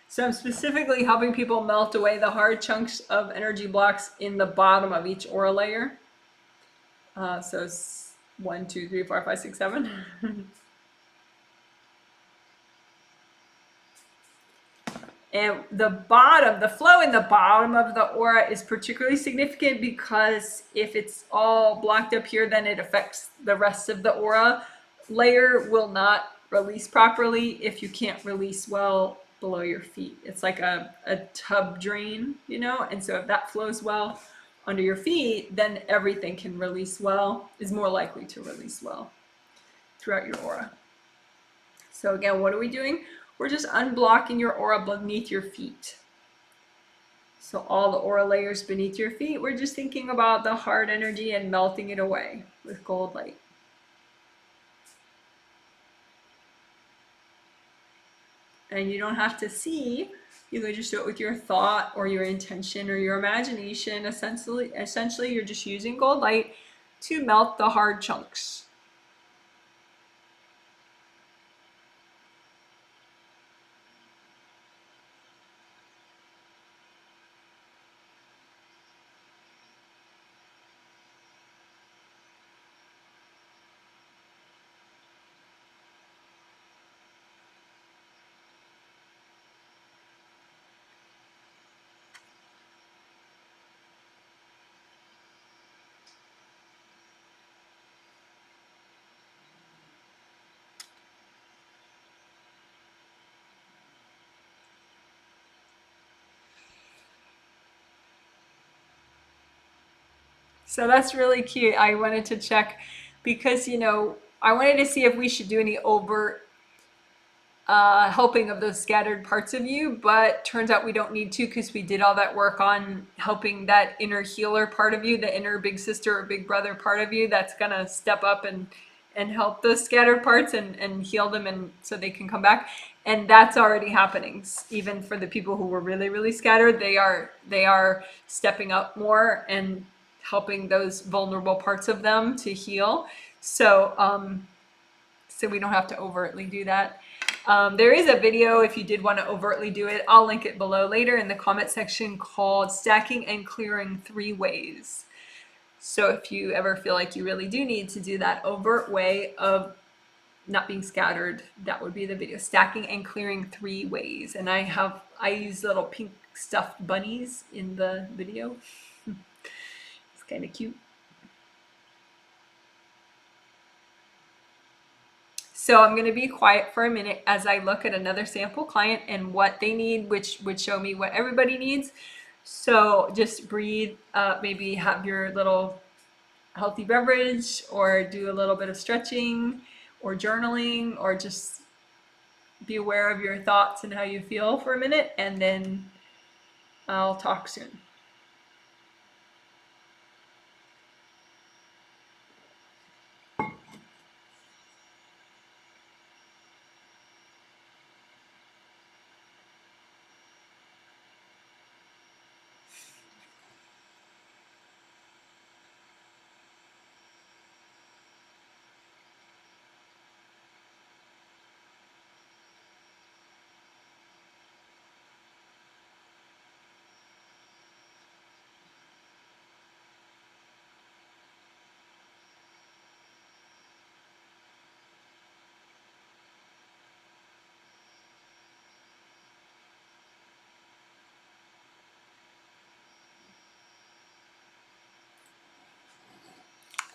So I'm specifically helping people melt away the hard chunks of energy blocks in the bottom of each aura layer. So it's 1, 2, 3, 4, 5, 6, 7. And the flow in the bottom of the aura is particularly significant because if it's all blocked up here, then it affects the rest of the aura. Layer will not release properly if you can't release well below your feet. It's like a tub drain, you know? And so if that flows well under your feet, then everything can release well, is more likely to release well throughout your aura. So again, what are we doing? We're just unblocking your aura beneath your feet. So all the aura layers beneath your feet, we're just thinking about the hard energy and melting it away with gold light. And you don't have to see, you can just do it with your thought or your intention or your imagination. Essentially, you're just using gold light to melt the hard chunks. So that's really cute. I wanted to check because, you know, I wanted to see if we should do any overt helping of those scattered parts of you, but turns out we don't need to because we did all that work on helping that inner healer part of you, the inner big sister or big brother part of you that's gonna step up and help those scattered parts and heal them and so they can come back. And that's already happening. Even for the people who were really, really scattered, they are stepping up more and helping those vulnerable parts of them to heal. So so we don't have to overtly do that. There is a video if you did want to overtly do it. I'll link it below later in the comment section called Stacking and Clearing 3 Ways. So if you ever feel like you really do need to do that overt way of not being scattered, that would be the video. Stacking and Clearing 3 Ways. And I use little pink stuffed bunnies in the video. It's kind of cute. So I'm going to be quiet for a minute as I look at another sample client and what they need, which would show me what everybody needs. So just breathe, maybe have your little healthy beverage or do a little bit of stretching or journaling or just be aware of your thoughts and how you feel for a minute, and then I'll talk soon.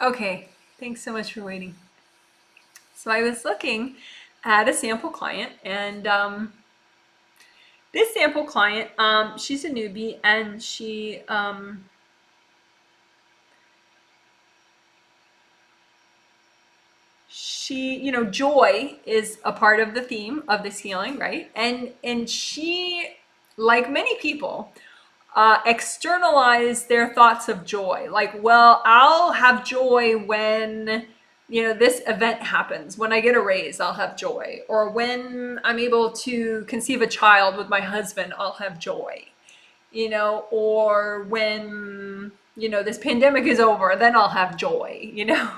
Okay, thanks so much for waiting. So I was looking had a sample client, and this sample client, she's a newbie, and you know, joy is a part of the theme of this healing, right? And she, like many people, externalize their thoughts of joy. Like, well, I'll have joy when, you know, this event happens. When I get a raise, I'll have joy. Or when I'm able to conceive a child with my husband, I'll have joy. You know, or when, you know, this pandemic is over, then I'll have joy, you know.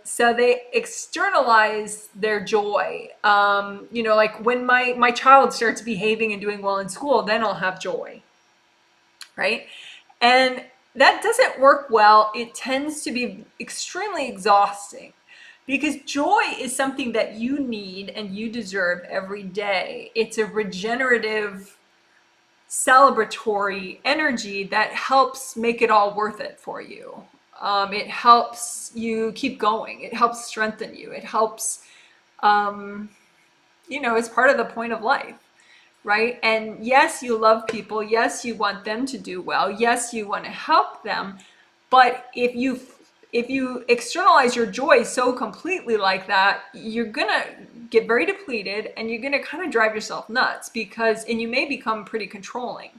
So they externalize their joy. You know, like when my child starts behaving and doing well in school, then I'll have joy, right? And that doesn't work well. It tends to be extremely exhausting, because joy is something that you need and you deserve every day. It's a regenerative, celebratory energy that helps make it all worth it for you. It helps you keep going. It helps strengthen you. It helps, you know, it's part of the point of life, right? And yes, you love people. Yes, you want them to do well. Yes, you want to help them. But if you externalize your joy so completely like that, you're gonna get very depleted, and you're gonna kind of drive yourself nuts, and you may become pretty controlling,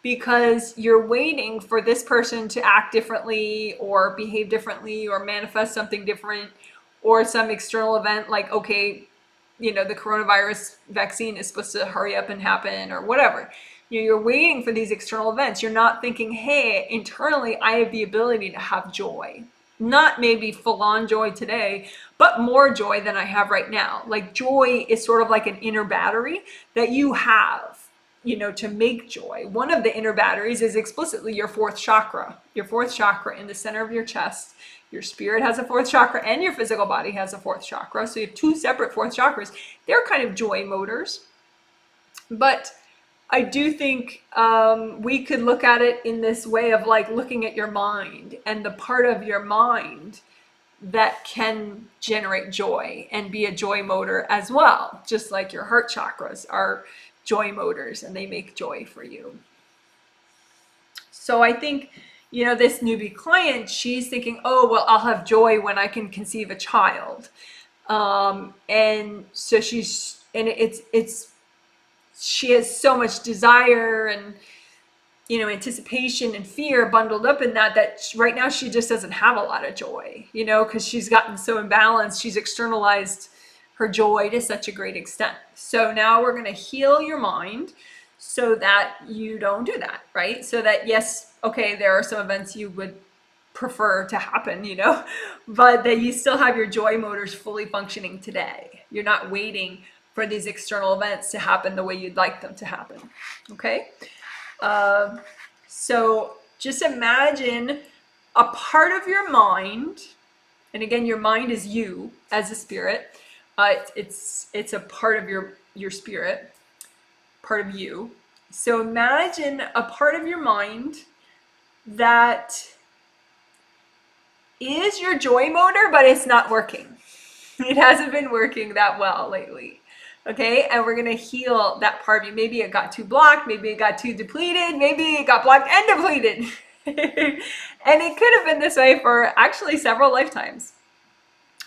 because you're waiting for this person to act differently or behave differently or manifest something different, or some external event like, okay, you know, the coronavirus vaccine is supposed to hurry up and happen, or whatever. You know, you're waiting for these external events. You're not thinking, hey, internally, I have the ability to have joy. Not maybe full-on joy today, but more joy than I have right now. Like, joy is sort of like an inner battery that you have, you know, to make joy. One of the inner batteries is explicitly your fourth chakra. Your fourth chakra in the center of your chest. Your spirit has a fourth chakra, and your physical body has a fourth chakra. So you have two separate fourth chakras. They're kind of joy motors. But I do think we could look at it in this way of like looking at your mind, and the part of your mind that can generate joy and be a joy motor as well. Just like your heart chakras are joy motors, and they make joy for you. So I think, you know, this newbie client, she's thinking, oh, well, I'll have joy when I can conceive a child. And so she has so much desire and, you know, anticipation and fear bundled up in that right now she just doesn't have a lot of joy, you know, because she's gotten so imbalanced. She's externalized her joy to such a great extent. So now we're going to heal your mind so that you don't do that, right? So that, yes, okay, there are some events you would prefer to happen, you know, but that you still have your joy motors fully functioning today. You're not waiting for these external events to happen the way you'd like them to happen, okay? So just imagine a part of your mind, and again, your mind is you as a spirit. It's a part of your spirit, part of you. So imagine a part of your mind that is your joy motor, but it's not working. It hasn't been working that well lately. Okay, and we're gonna heal that part of you. Maybe it got too blocked, maybe it got too depleted, maybe it got blocked and depleted. And it could have been this way for actually several lifetimes.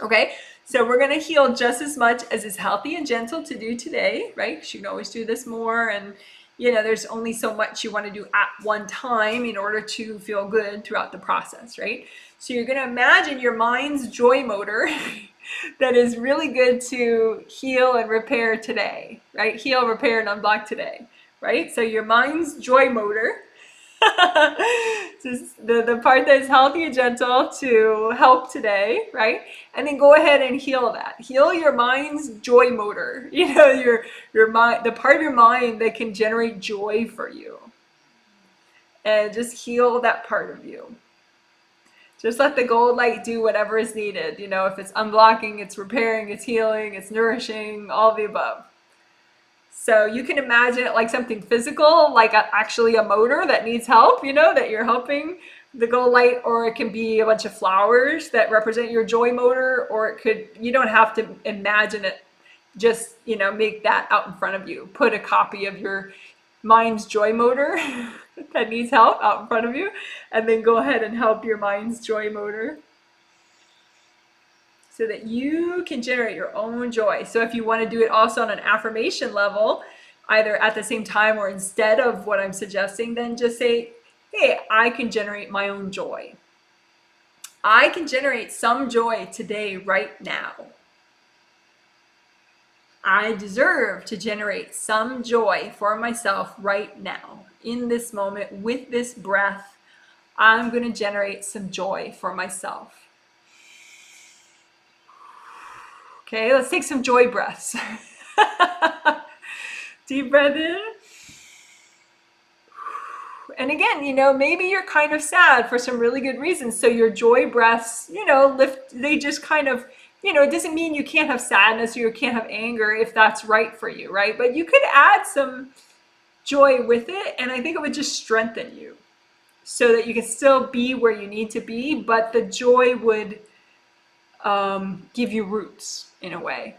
Okay, so we're gonna heal just as much as is healthy and gentle to do today, right? Because you can always do this more, and you know, there's only so much you want to do at one time in order to feel good throughout the process, right? So you're gonna imagine your mind's joy motor that is really good to heal and repair today, right? Heal, repair, and unblock today, right? So your mind's joy motor, just the part that's healthy and gentle to help today, right? And then go ahead and heal that. Heal your mind's joy motor, you know, your mind, the part of your mind that can generate joy for you. And just heal that part of you. Just let the gold light do whatever is needed. You know, if it's unblocking, it's repairing, it's healing, it's nourishing, all of the above. So you can imagine it like something physical, like actually a motor that needs help, you know, that you're helping the gold light, or it can be a bunch of flowers that represent your joy motor, or it could, you don't have to imagine it just, make that out in front of you. Put a copy of your mind's joy motor that needs help out in front of you, and then go ahead and help your mind's joy motor so that you can generate your own joy. So if you want to do it also on an affirmation level, either at the same time or instead of what I'm suggesting, then just say, hey, I can generate my own joy. I can generate some joy today, right now. I deserve to generate some joy for myself right now. In this moment, with this breath, I'm going to generate some joy for myself. Okay, let's take some joy breaths. Deep breath in. And again, maybe you're kind of sad for some really good reasons. So your joy breaths, they just kind of, it doesn't mean you can't have sadness or you can't have anger if that's right for you, right? But you could add some joy with it, and I think it would just strengthen you so that you can still be where you need to be, but the joy would give you roots in a way.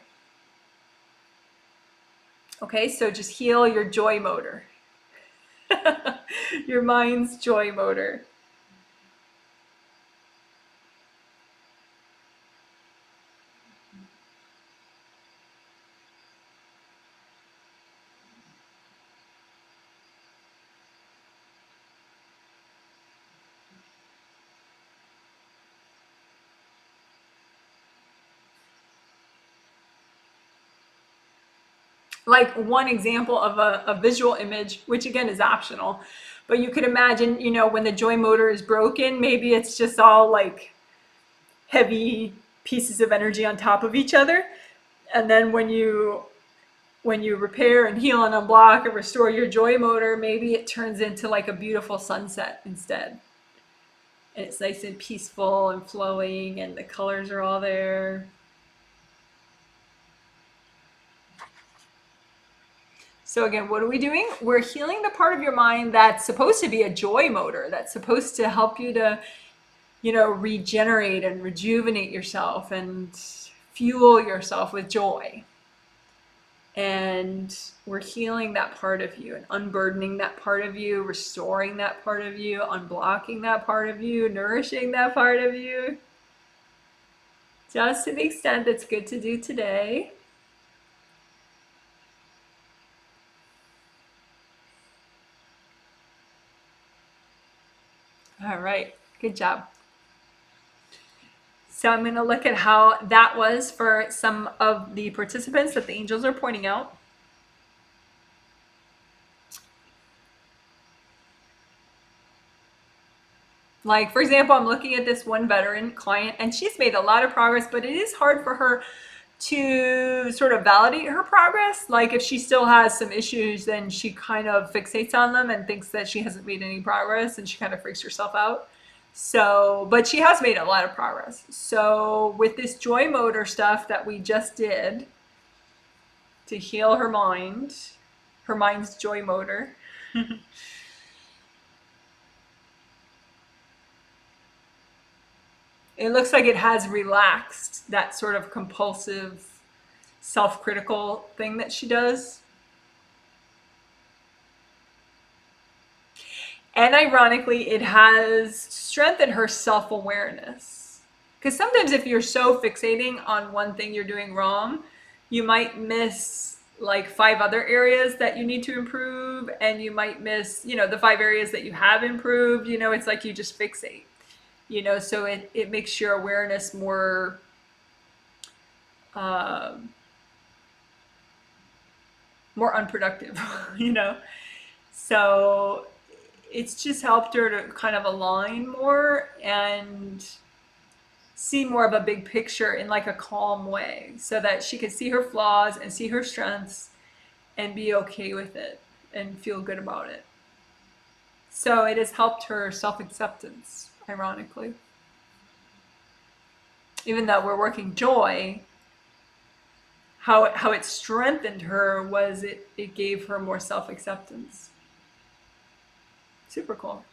Okay, so just heal your joy motor. Your mind's joy motor. Like one example of a visual image, which again is optional, but you could imagine, when the joy motor is broken, maybe it's just all like heavy pieces of energy on top of each other. And then when you repair and heal and unblock and restore your joy motor, maybe it turns into like a beautiful sunset instead. And it's nice and peaceful and flowing, and the colors are all there. So again, what are we doing? We're healing the part of your mind that's supposed to be a joy motor, that's supposed to help you to, regenerate and rejuvenate yourself and fuel yourself with joy. And we're healing that part of you and unburdening that part of you, restoring that part of you, unblocking that part of you, nourishing that part of you. Just to the extent that's good to do today. All right, good job. So I'm going to look at how that was for some of the participants that the angels are pointing out. Like, for example, I'm looking at this one veteran client, and she's made a lot of progress, but it is hard for her to sort of validate her progress. Like, if she still has some issues, then she kind of fixates on them and thinks that she hasn't made any progress, and she kind of freaks herself out. So, but she has made a lot of progress. So with this joy motor stuff that we just did to heal her mind's joy motor, it looks like it has relaxed that sort of compulsive, self-critical thing that she does. And ironically, it has strengthened her self-awareness. Because sometimes if you're so fixating on one thing you're doing wrong, you might miss like 5 other areas that you need to improve, and you might miss, the 5 areas that you have improved. It's like you just fixate. So it makes your awareness more more unproductive, So it's just helped her to kind of align more and see more of a big picture in like a calm way, so that she could see her flaws and see her strengths and be okay with it and feel good about it. So it has helped her self-acceptance, ironically. Even though we're working joy, how it strengthened her was it gave her more self-acceptance. Super cool.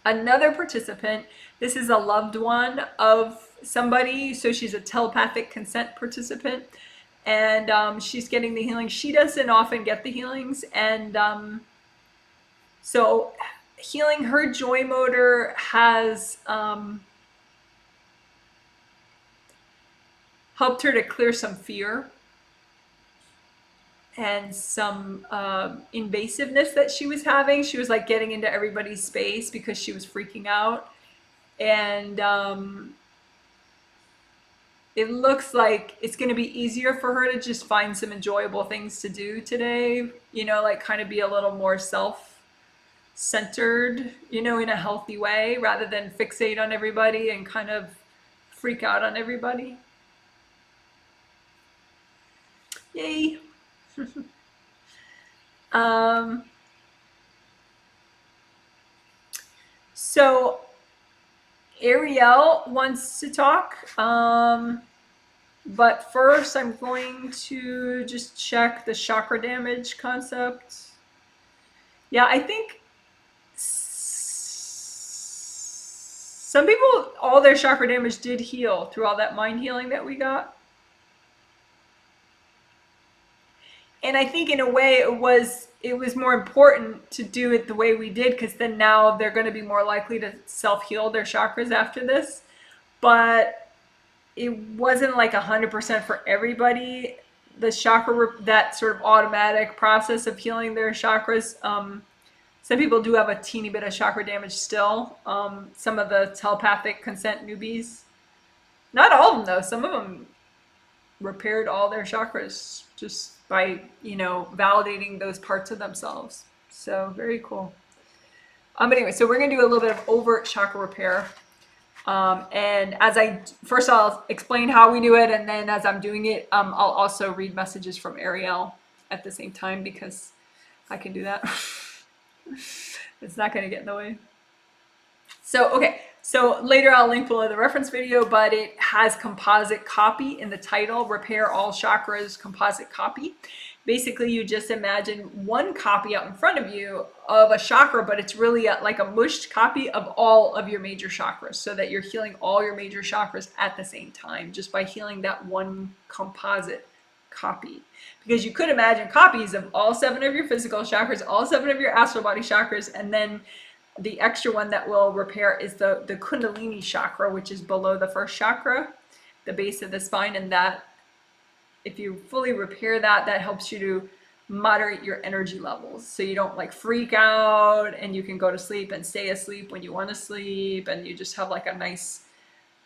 Another participant, this is a loved one of somebody, so she's a telepathic consent participant, and she's getting the healing. She doesn't often get the healings, and so healing her joy motor has helped her to clear some fear and some invasiveness that she was having. She was like getting into everybody's space because she was freaking out. And it looks like it's going to be easier for her to just find some enjoyable things to do today, you know, like kind of be a little more self-centered, you know, in a healthy way rather than fixate on everybody and kind of freak out on everybody. Yay. um, so Ariel wants to talk. But first I'm going to just check the chakra damage concept. Yeah, I think some people, all their chakra damage did heal through all that mind healing that we got. And I think in a way it was more important to do it the way we did, because then now they're going to be more likely to self-heal their chakras after this. But it wasn't like 100% for everybody. The chakra, that sort of automatic process of healing their chakras. Some people do have a teeny bit of chakra damage still. Some of the telepathic consent newbies. Not all of them though. Some of them repaired all their chakras just by, you know, validating those parts of themselves. So very cool. But anyway, so we're going to do a little bit of overt chakra repair. And first I'll explain how we do it, and then as I'm doing it, I'll also read messages from Ariel at the same time, because I can do that. It's not going to get in the way. So, okay. So later I'll link below the reference video, but it has composite copy in the title, Repair All Chakras Composite Copy. Basically, you just imagine one copy out in front of you of a chakra, but it's really like a mushed copy of all of your major chakras, so that you're healing all your major chakras at the same time, just by healing that one composite copy. Because you could imagine copies of all 7 of your physical chakras, all 7 of your astral body chakras, and then the extra one that will repair is the Kundalini chakra, which is below the first chakra, the base of the spine. And that, if you fully repair that, that helps you to moderate your energy levels, so you don't like freak out, and you can go to sleep and stay asleep when you want to sleep, and you just have like a nice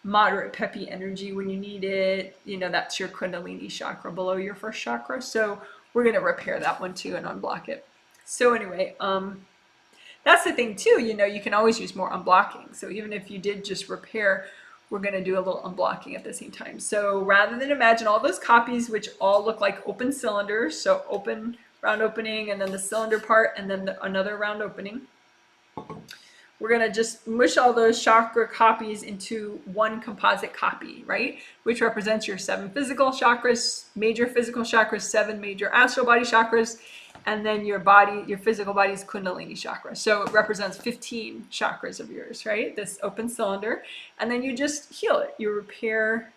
moderate peppy energy when you need it. You know, that's your Kundalini chakra below your first chakra. So we're going to repair that one too and unblock it. So anyway, that's the thing too, you know, you can always use more unblocking. So even if you did just repair, we're going to do a little unblocking at the same time. So rather than imagine all those copies, which all look like open cylinders, so open, round opening, and then the cylinder part, and then another round opening, we're going to just mush all those chakra copies into one composite copy, right? Which represents your 7 physical chakras, major physical chakras, 7 major astral body chakras, and then your body, your physical body's Kundalini chakra. So it represents 15 chakras of yours, right? This open cylinder. And then you just heal it. You repair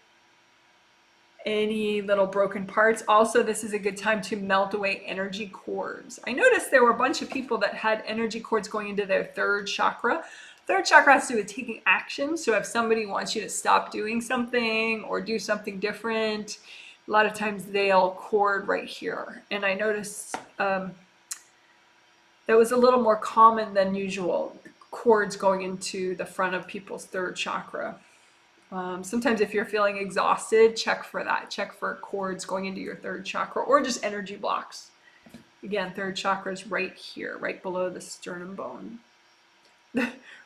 any little broken parts. Also, this is a good time to melt away energy cords. I noticed there were a bunch of people that had energy cords going into their 3rd chakra. 3rd chakra has to do with taking action. So if somebody wants you to stop doing something or do something different, a lot of times they'll cord right here. And I noticed that was a little more common than usual, cords going into the front of people's 3rd chakra. Sometimes if you're feeling exhausted, check for that. Check for cords going into your 3rd chakra, or just energy blocks. Again, 3rd chakra is right here, right below the sternum bone.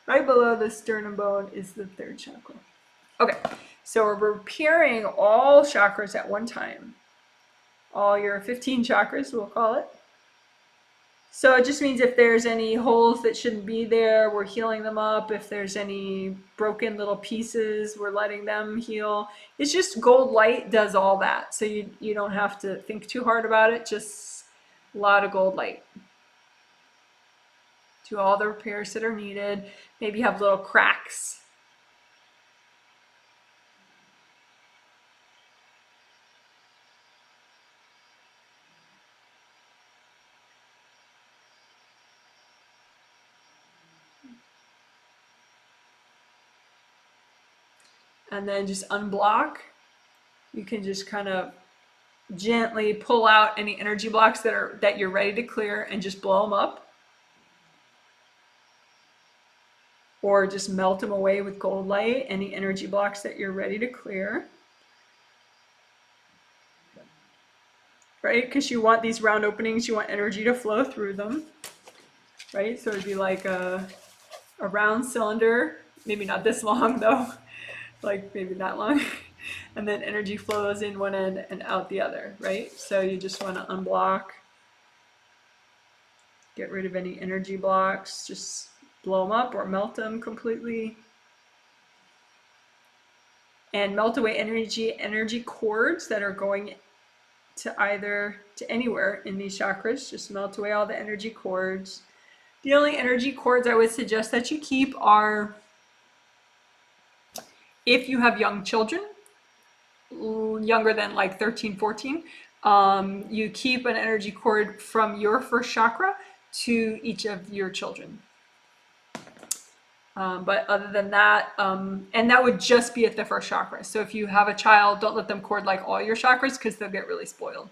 Right below the sternum bone is the 3rd chakra. Okay, so we're repairing all chakras at one time. All your 15 chakras, we'll call it. So it just means if there's any holes that shouldn't be there, we're healing them up. If there's any broken little pieces, we're letting them heal. It's just gold light does all that. So you don't have to think too hard about it. Just a lot of gold light do all the repairs that are needed. Maybe you have little cracks. And then just unblock. You can just kind of gently pull out any energy blocks that you're ready to clear and just blow them up. Or just melt them away with gold light, any energy blocks that you're ready to clear. Right? Because you want these round openings, you want energy to flow through them. Right? So it'd be like a round cylinder, maybe not this long though, like maybe that long. And then energy flows in one end and out the other, right? So you just want to unblock, get rid of any energy blocks, just blow them up or melt them completely. And melt away energy cords that are going to anywhere in these chakras. Just melt away all the energy cords. The only energy cords I would suggest that you keep are if you have young children, younger than like 13, 14, you keep an energy cord from your first chakra to each of your children. But other than that, and that would just be at the first chakra. So if you have a child, don't let them cord like all your chakras because they'll get really spoiled.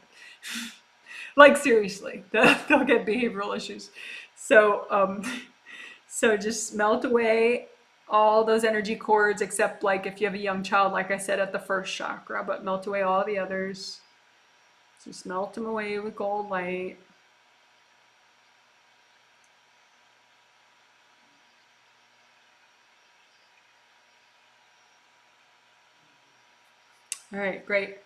Like seriously, they'll get behavioral issues. So, so just melt away all those energy cords, except like if you have a young child, like I said, at the first chakra, but melt away all the others. Just melt them away with gold light. All right, great.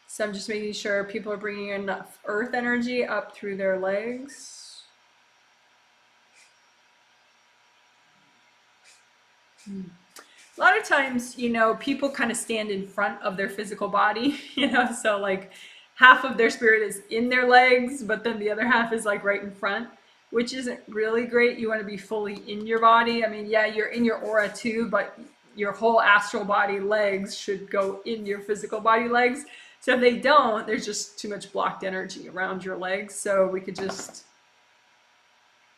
So I'm just making sure people are bringing enough earth energy up through their legs. A lot of times, you know, people kind of stand in front of their physical body, you know, so like half of their spirit is in their legs, but then the other half is like right in front, which isn't really great. You want to be fully in your body. I mean, yeah, you're in your aura too, but your whole astral body legs should go in your physical body legs. So if they don't, there's just too much blocked energy around your legs. So we could just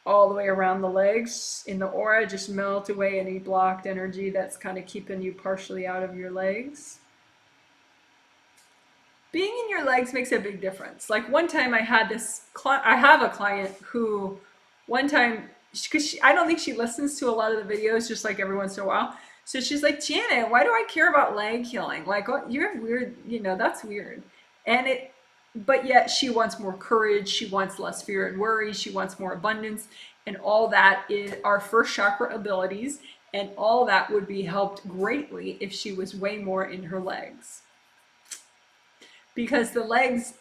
all the way around the legs in the aura, just melt away any blocked energy that's kind of keeping you partially out of your legs. Being in your legs makes a big difference. Like one time I had I have a client who one time, because I don't think she listens to a lot of the videos, just like every once in a while. So she's like, Janet, why do I care about leg healing? Like, oh, you're weird, you know, that's weird. But yet she wants more courage. She wants less fear and worry. She wants more abundance. And all that is our first chakra abilities. And all that would be helped greatly if she was way more in her legs. Because the legs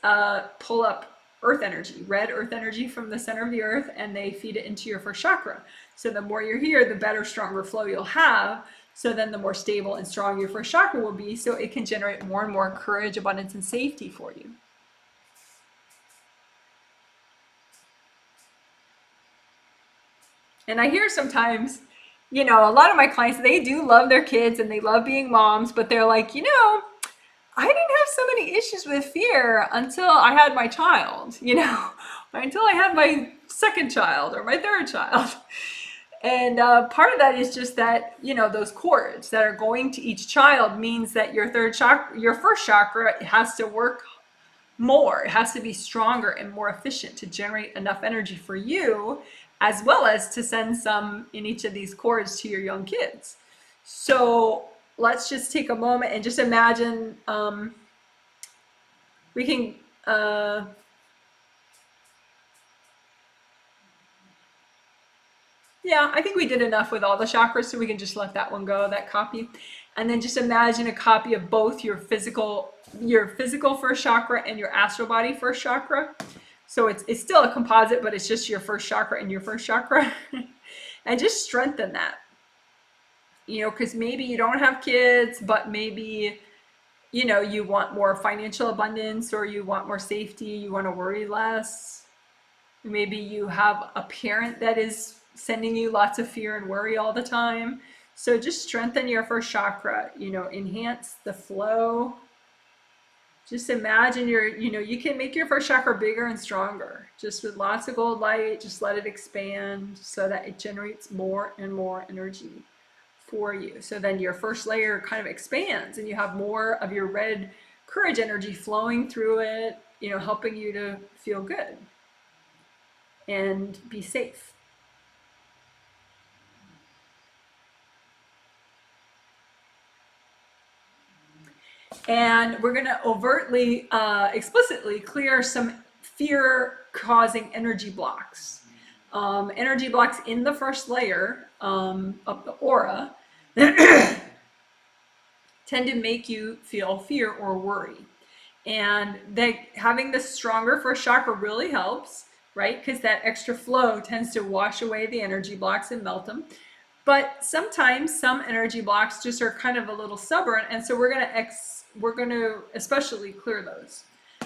pull up earth energy, red earth energy from the center of the earth, and they feed it into your first chakra. So the more you're here, the better, stronger flow you'll have. So then the more stable and strong your first chakra will be, so it can generate more and more courage, abundance, and safety for you. And I hear sometimes, you know, a lot of my clients, they do love their kids and they love being moms, but they're like, you know, I didn't have so many issues with fear until I had my child, you know, until I had my second child or my third child. And part of that is just that, you know, those cords that are going to each child means that your first chakra has to work more. It has to be stronger and more efficient to generate enough energy for you, as well as to send some in each of these cords to your young kids. So let's just take a moment and just imagine we can yeah, I think we did enough with all the chakras, so we can just let that one go, that copy. And then just imagine a copy of both your physical first chakra and your astral body first chakra. So it's still a composite, but it's just your first chakra and your first chakra. And just strengthen that. You know, because maybe you don't have kids, but maybe you know, you want more financial abundance, or you want more safety, you want to worry less. Maybe you have a parent that is sending you lots of fear and worry all the time. So just strengthen your first chakra, you know, enhance the flow. Just imagine you can make your first chakra bigger and stronger. Just with lots of gold light, just let it expand so that it generates more and more energy for you. So then your first layer kind of expands and you have more of your red courage energy flowing through it, you know, helping you to feel good and be safe. And we're going to overtly, explicitly clear some fear-causing energy blocks. Energy blocks in the first layer of the aura tend to make you feel fear or worry. And having this stronger first chakra really helps, right? Because that extra flow tends to wash away the energy blocks and melt them. But sometimes some energy blocks just are kind of a little stubborn, and so we're going to especially clear those.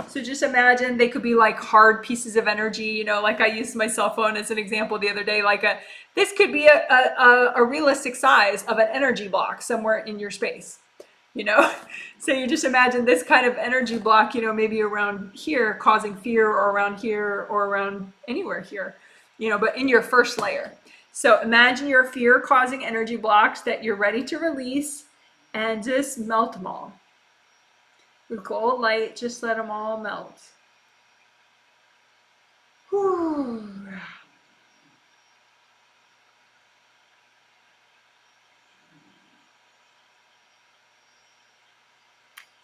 So just imagine they could be like hard pieces of energy, you know, like I used my cell phone as an example the other day. This could be a realistic size of an energy block somewhere in your space, you know. So you just imagine this kind of energy block, you know, maybe around here causing fear, or around here, or around anywhere here, you know, but in your first layer. So imagine your fear-causing energy blocks that you're ready to release, and just melt them all. With gold light, just let them all melt. Whew.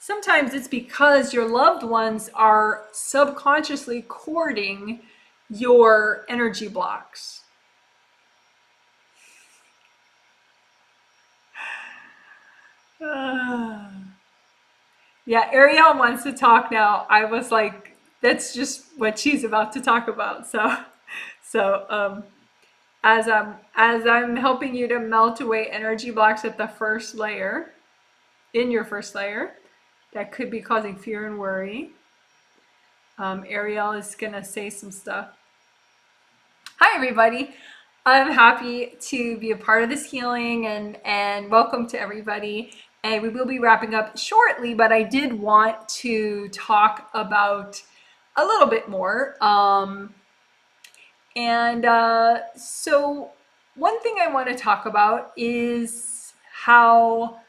Sometimes it's because your loved ones are subconsciously cording your energy blocks. Yeah, Ariel wants to talk now. I was like, that's just what she's about to talk about. So as I'm helping you to melt away energy blocks at the first layer, in your first layer, that could be causing fear and worry. Ariel is gonna say some stuff. Hi, everybody. I'm happy to be a part of this healing, and welcome to everybody. And we will be wrapping up shortly, but I did want to talk about a little bit more. So one thing I want to talk about is how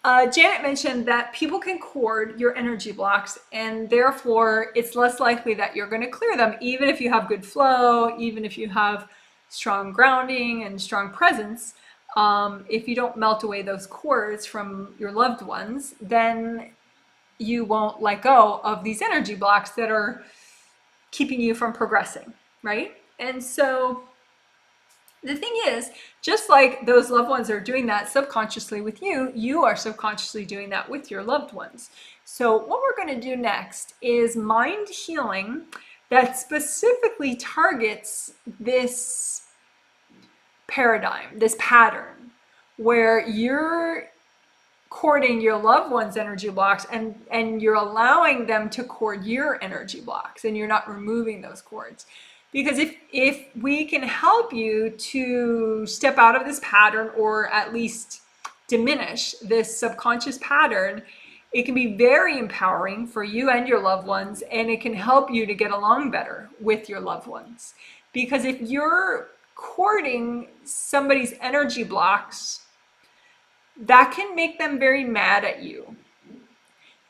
Janet mentioned that people can cord your energy blocks, and therefore it's less likely that you're going to clear them, even if you have good flow, even if you have strong grounding and strong presence. If you don't melt away those cords from your loved ones, then you won't let go of these energy blocks that are keeping you from progressing, right? And so the thing is, just like those loved ones are doing that subconsciously with you, you are subconsciously doing that with your loved ones. So what we're going to do next is mind healing that specifically targets this paradigm, this pattern, where you're cording your loved one's energy blocks, and you're allowing them to cord your energy blocks, and you're not removing those cords. Because if we can help you to step out of this pattern, or at least diminish this subconscious pattern, it can be very empowering for you and your loved ones, and it can help you to get along better with your loved ones. Because if you're cording somebody's energy blocks, that can make them very mad at you.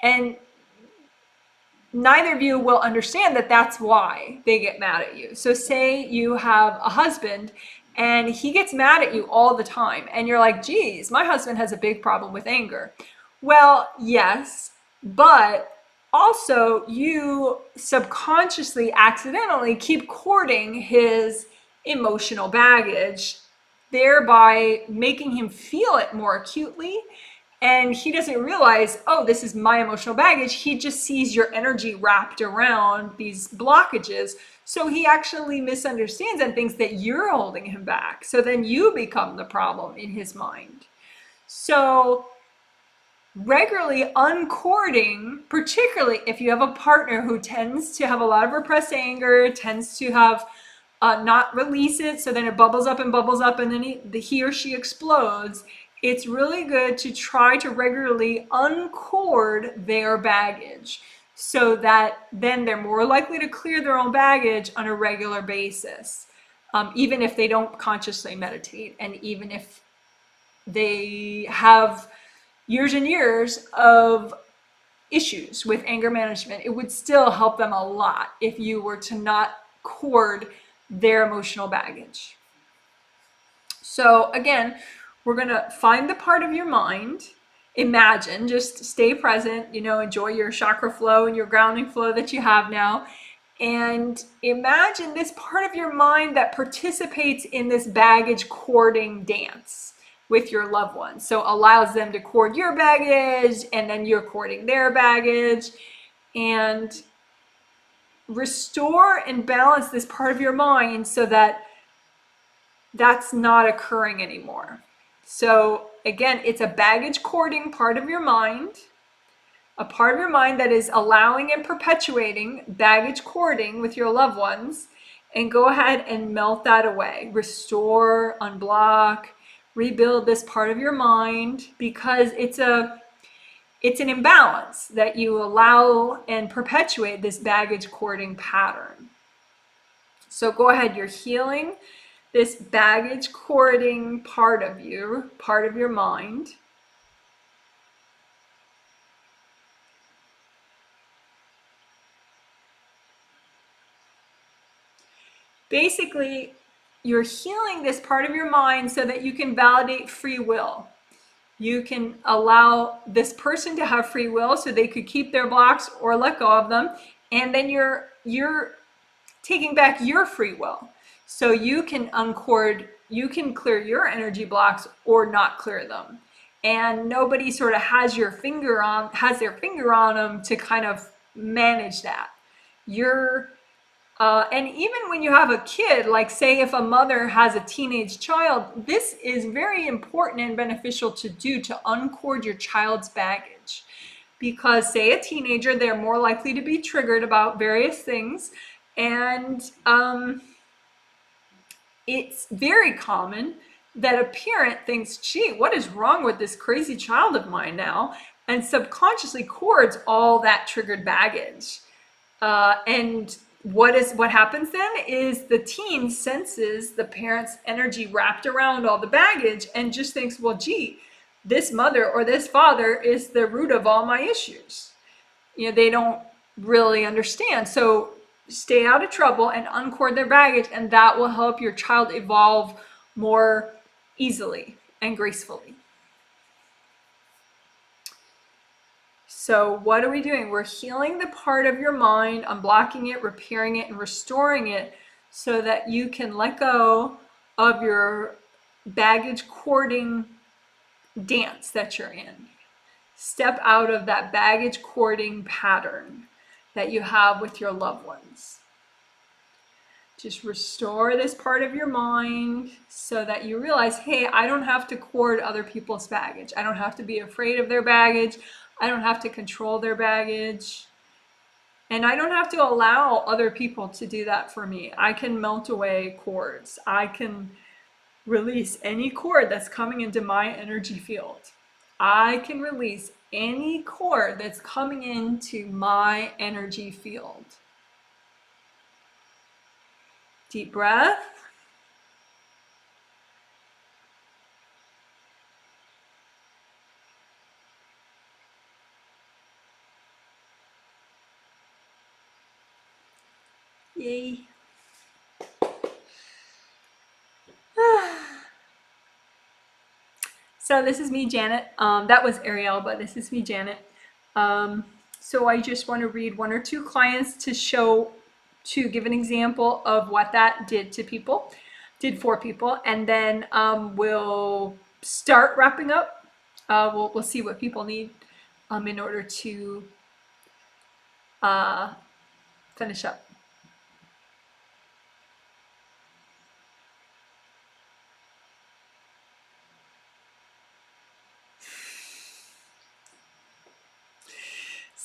And neither of you will understand that that's why they get mad at you. So say you have a husband and he gets mad at you all the time, and you're like, geez, my husband has a big problem with anger. Well, yes, but also you subconsciously, accidentally keep cording his emotional baggage, thereby making him feel it more acutely. And he doesn't realize, oh, this is my emotional baggage. He just sees your energy wrapped around these blockages. So he actually misunderstands and thinks that you're holding him back. So then you become the problem in his mind. So regularly uncording, particularly if you have a partner who tends to have a lot of repressed anger, tends to have not release it, so then it bubbles up and then he or she explodes. It's really good to try to regularly uncord their baggage so that then they're more likely to clear their own baggage on a regular basis, even if they don't consciously meditate, and even if they have years and years of issues with anger management. It would still help them a lot if you were to not cord their emotional baggage. So again, we're going to find the part of your mind. Imagine, just stay present, enjoy your chakra flow and your grounding flow that you have now. And imagine this part of your mind that participates in this baggage cording dance with your loved ones. So allows them to cord your baggage, and then you're cording their baggage. And restore and balance this part of your mind so that that's not occurring anymore. So again, it's a baggage cording part of your mind, a part of your mind that is allowing and perpetuating baggage cording with your loved ones. And go ahead and melt that away. Restore, unblock, rebuild this part of your mind, because it's an imbalance that you allow and perpetuate this baggage cording pattern. So go ahead, you're healing this baggage cording part of you, part of your mind. Basically, you're healing this part of your mind so that you can validate free will. You can allow this person to have free will so they could keep their blocks or let go of them. And then you're taking back your free will. So you can uncord, you can clear your energy blocks or not clear them. And nobody sort of has their finger on them to kind of manage that. And even when you have a kid, like say if a mother has a teenage child, this is very important and beneficial to do, to uncord your child's baggage. Because say a teenager, they're more likely to be triggered about various things. And it's very common that a parent thinks, gee, what is wrong with this crazy child of mine now? And subconsciously cords all that triggered baggage. And what happens then is the teen senses the parent's energy wrapped around all the baggage and just thinks, well, gee, this mother or this father is the root of all my issues. They don't really understand. So stay out of trouble and uncord their baggage, and that will help your child evolve more easily and gracefully. So what are we doing? We're healing the part of your mind, unblocking it, repairing it, and restoring it so that you can let go of your baggage cording dance that you're in. Step out of that baggage cording pattern that you have with your loved ones. Just restore this part of your mind so that you realize, hey, I don't have to cord other people's baggage. I don't have to be afraid of their baggage. I don't have to control their baggage. And I don't have to allow other people to do that for me. I can melt away cords. I can release any cord that's coming into my energy field. I can release any cord that's coming into my energy field. Deep breath. Yay. So this is me, Janet. That was Ariel, but this is me, Janet. So I just want to read one or two clients to give an example of what that did for people, and then we'll start wrapping up. We'll see what people need in order to finish up.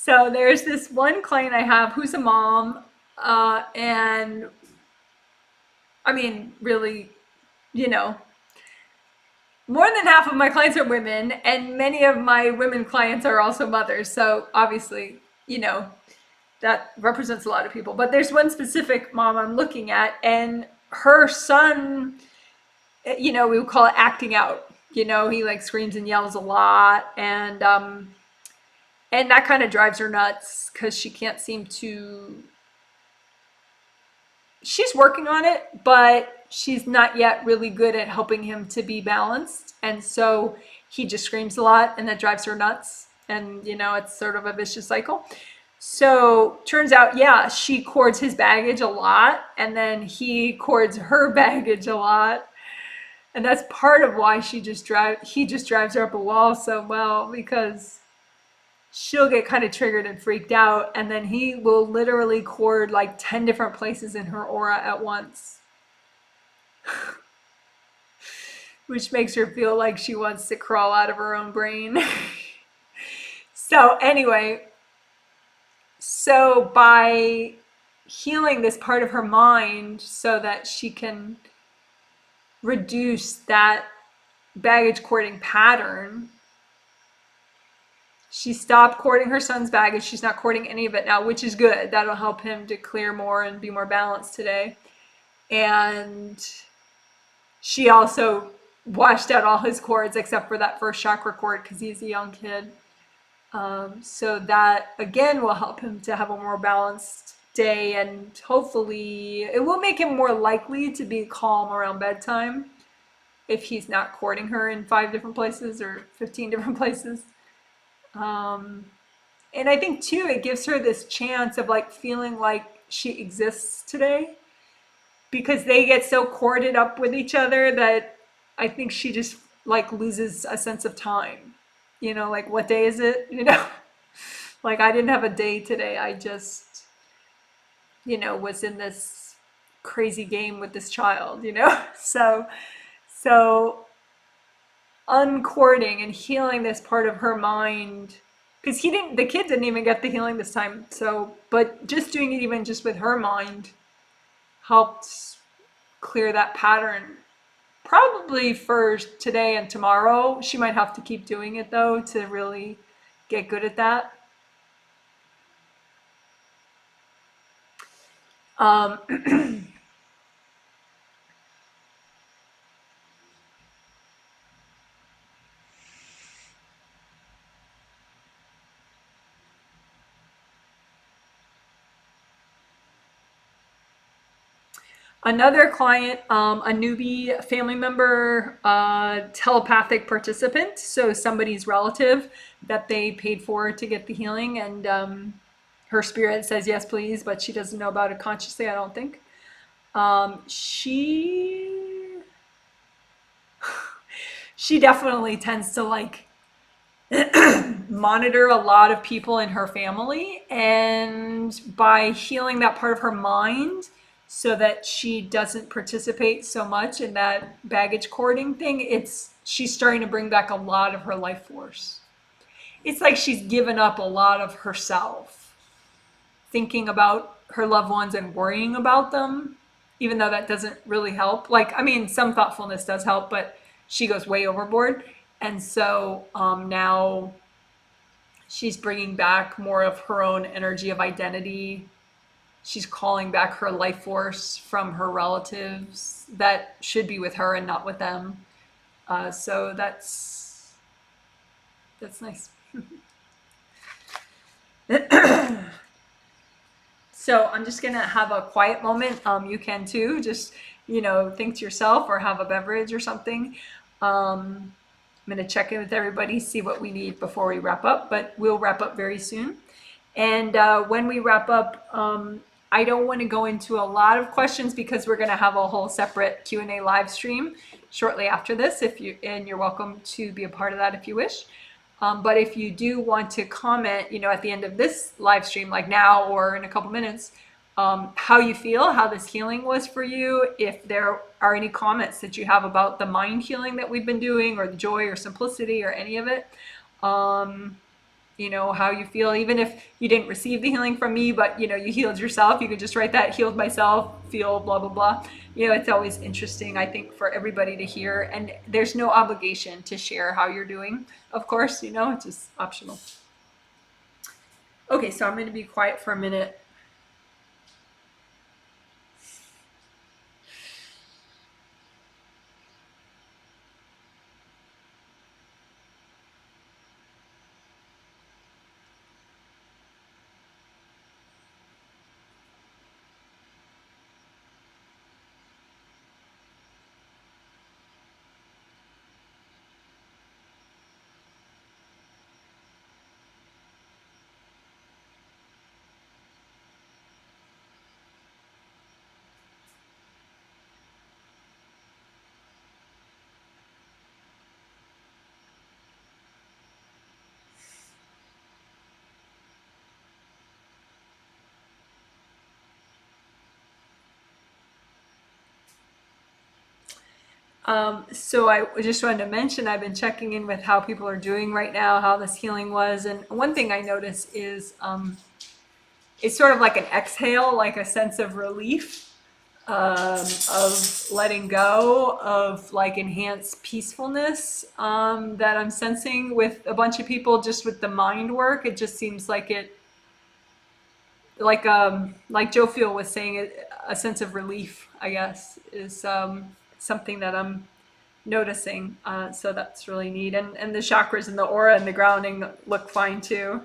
So there's this one client I have who's a mom, and I mean, really, you know, more than half of my clients are women, and many of my women clients are also mothers. So obviously, you know, that represents a lot of people. But there's one specific mom I'm looking at, and her son, we would call it acting out. He like screams and yells a lot, and that kind of drives her nuts because she can't seem to. She's working on it, but she's not yet really good at helping him to be balanced. And so he just screams a lot, and that drives her nuts. And, it's sort of a vicious cycle. So turns out, yeah, she chords his baggage a lot, and then he chords her baggage a lot. And that's part of why he just drives her up a wall so well, because she'll get kind of triggered and freaked out, and then he will literally chord like 10 different places in her aura at once, which makes her feel like she wants to crawl out of her own brain. So anyway, by healing this part of her mind so that she can reduce that baggage chording pattern, she stopped chording her son's baggage. She's not chording any of it now, which is good. That'll help him to clear more and be more balanced today. And she also washed out all his chords except for that first chakra chord because he's a young kid. So that, again, will help him to have a more balanced day, and hopefully it will make him more likely to be calm around bedtime if he's not chording her in 5 different places or 15 different places. And I think too, it gives her this chance of like feeling like she exists today, because they get so corded up with each other that I think she just like loses a sense of time. Like, what day is it? Like, I didn't have a day today. I just, was in this crazy game with this child, so uncording and healing this part of her mind, because the kid didn't even get the healing this time. So, but just doing it even just with her mind helped clear that pattern. Probably for today and tomorrow. She might have to keep doing it though to really get good at that. Another client, a newbie family member, telepathic participant, so somebody's relative that they paid for to get the healing, and her spirit says yes please, but she doesn't know about it consciously, I don't think. She definitely tends to like monitor a lot of people in her family, and by healing that part of her mind so that she doesn't participate so much in that baggage chording thing, she's starting to bring back a lot of her life force. It's like she's given up a lot of herself, thinking about her loved ones and worrying about them, even though that doesn't really help. Like, I mean, some thoughtfulness does help, but she goes way overboard. And so now she's bringing back more of her own energy of identity. She's calling back her life force from her relatives that should be with her and not with them. So that's nice. So I'm just gonna have a quiet moment. You can too. Just think to yourself or have a beverage or something. I'm gonna check in with everybody, see what we need before we wrap up. But we'll wrap up very soon. And when we wrap up, I don't want to go into a lot of questions because we're going to have a whole separate Q&A live stream shortly after this. And you're welcome to be a part of that if you wish. But if you do want to comment, at the end of this live stream, like now or in a couple minutes, how you feel, how this healing was for you, if there are any comments that you have about the mind healing that we've been doing, or the joy or simplicity or any of it. you know, how you feel. Even if you didn't receive the healing from me, but you know, you healed yourself, you could just write that, healed myself, feel blah, blah, blah. You know, it's always interesting, I think, for everybody to hear. And there's no obligation to share how you're doing. Of course, you know, it's just optional. Okay, so I'm going to be quiet for a minute. So I just wanted to mention I've been checking in with how people are doing right now, how this healing was, and one thing I noticed is it's sort of like an exhale, like a sense of relief, of letting go, of like enhanced peacefulness that I'm sensing with a bunch of people. Just with the mind work, it just seems like it, like Joe Field was saying, a sense of relief, I guess, is something that I'm noticing. So that's really neat. And the chakras and the aura and the grounding look fine too.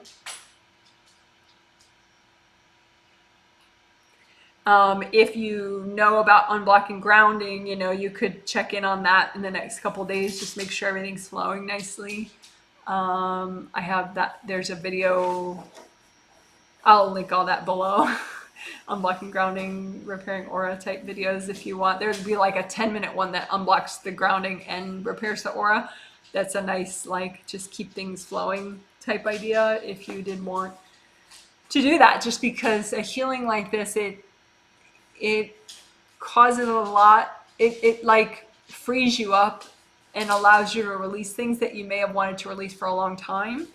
If you know about unblocking grounding, you know, you could check in on that in the next couple of days. Just make sure everything's flowing nicely. I have that. There's a video. I'll link all that below. Unblocking grounding, repairing aura type videos if you want. There'd be like a 10-minute one that unblocks the grounding and repairs the aura. That's a nice, like, just keep things flowing type idea if you did want to do that. Just because a healing like this, it causes a lot. It like frees you up and allows you to release things that you may have wanted to release for a long time.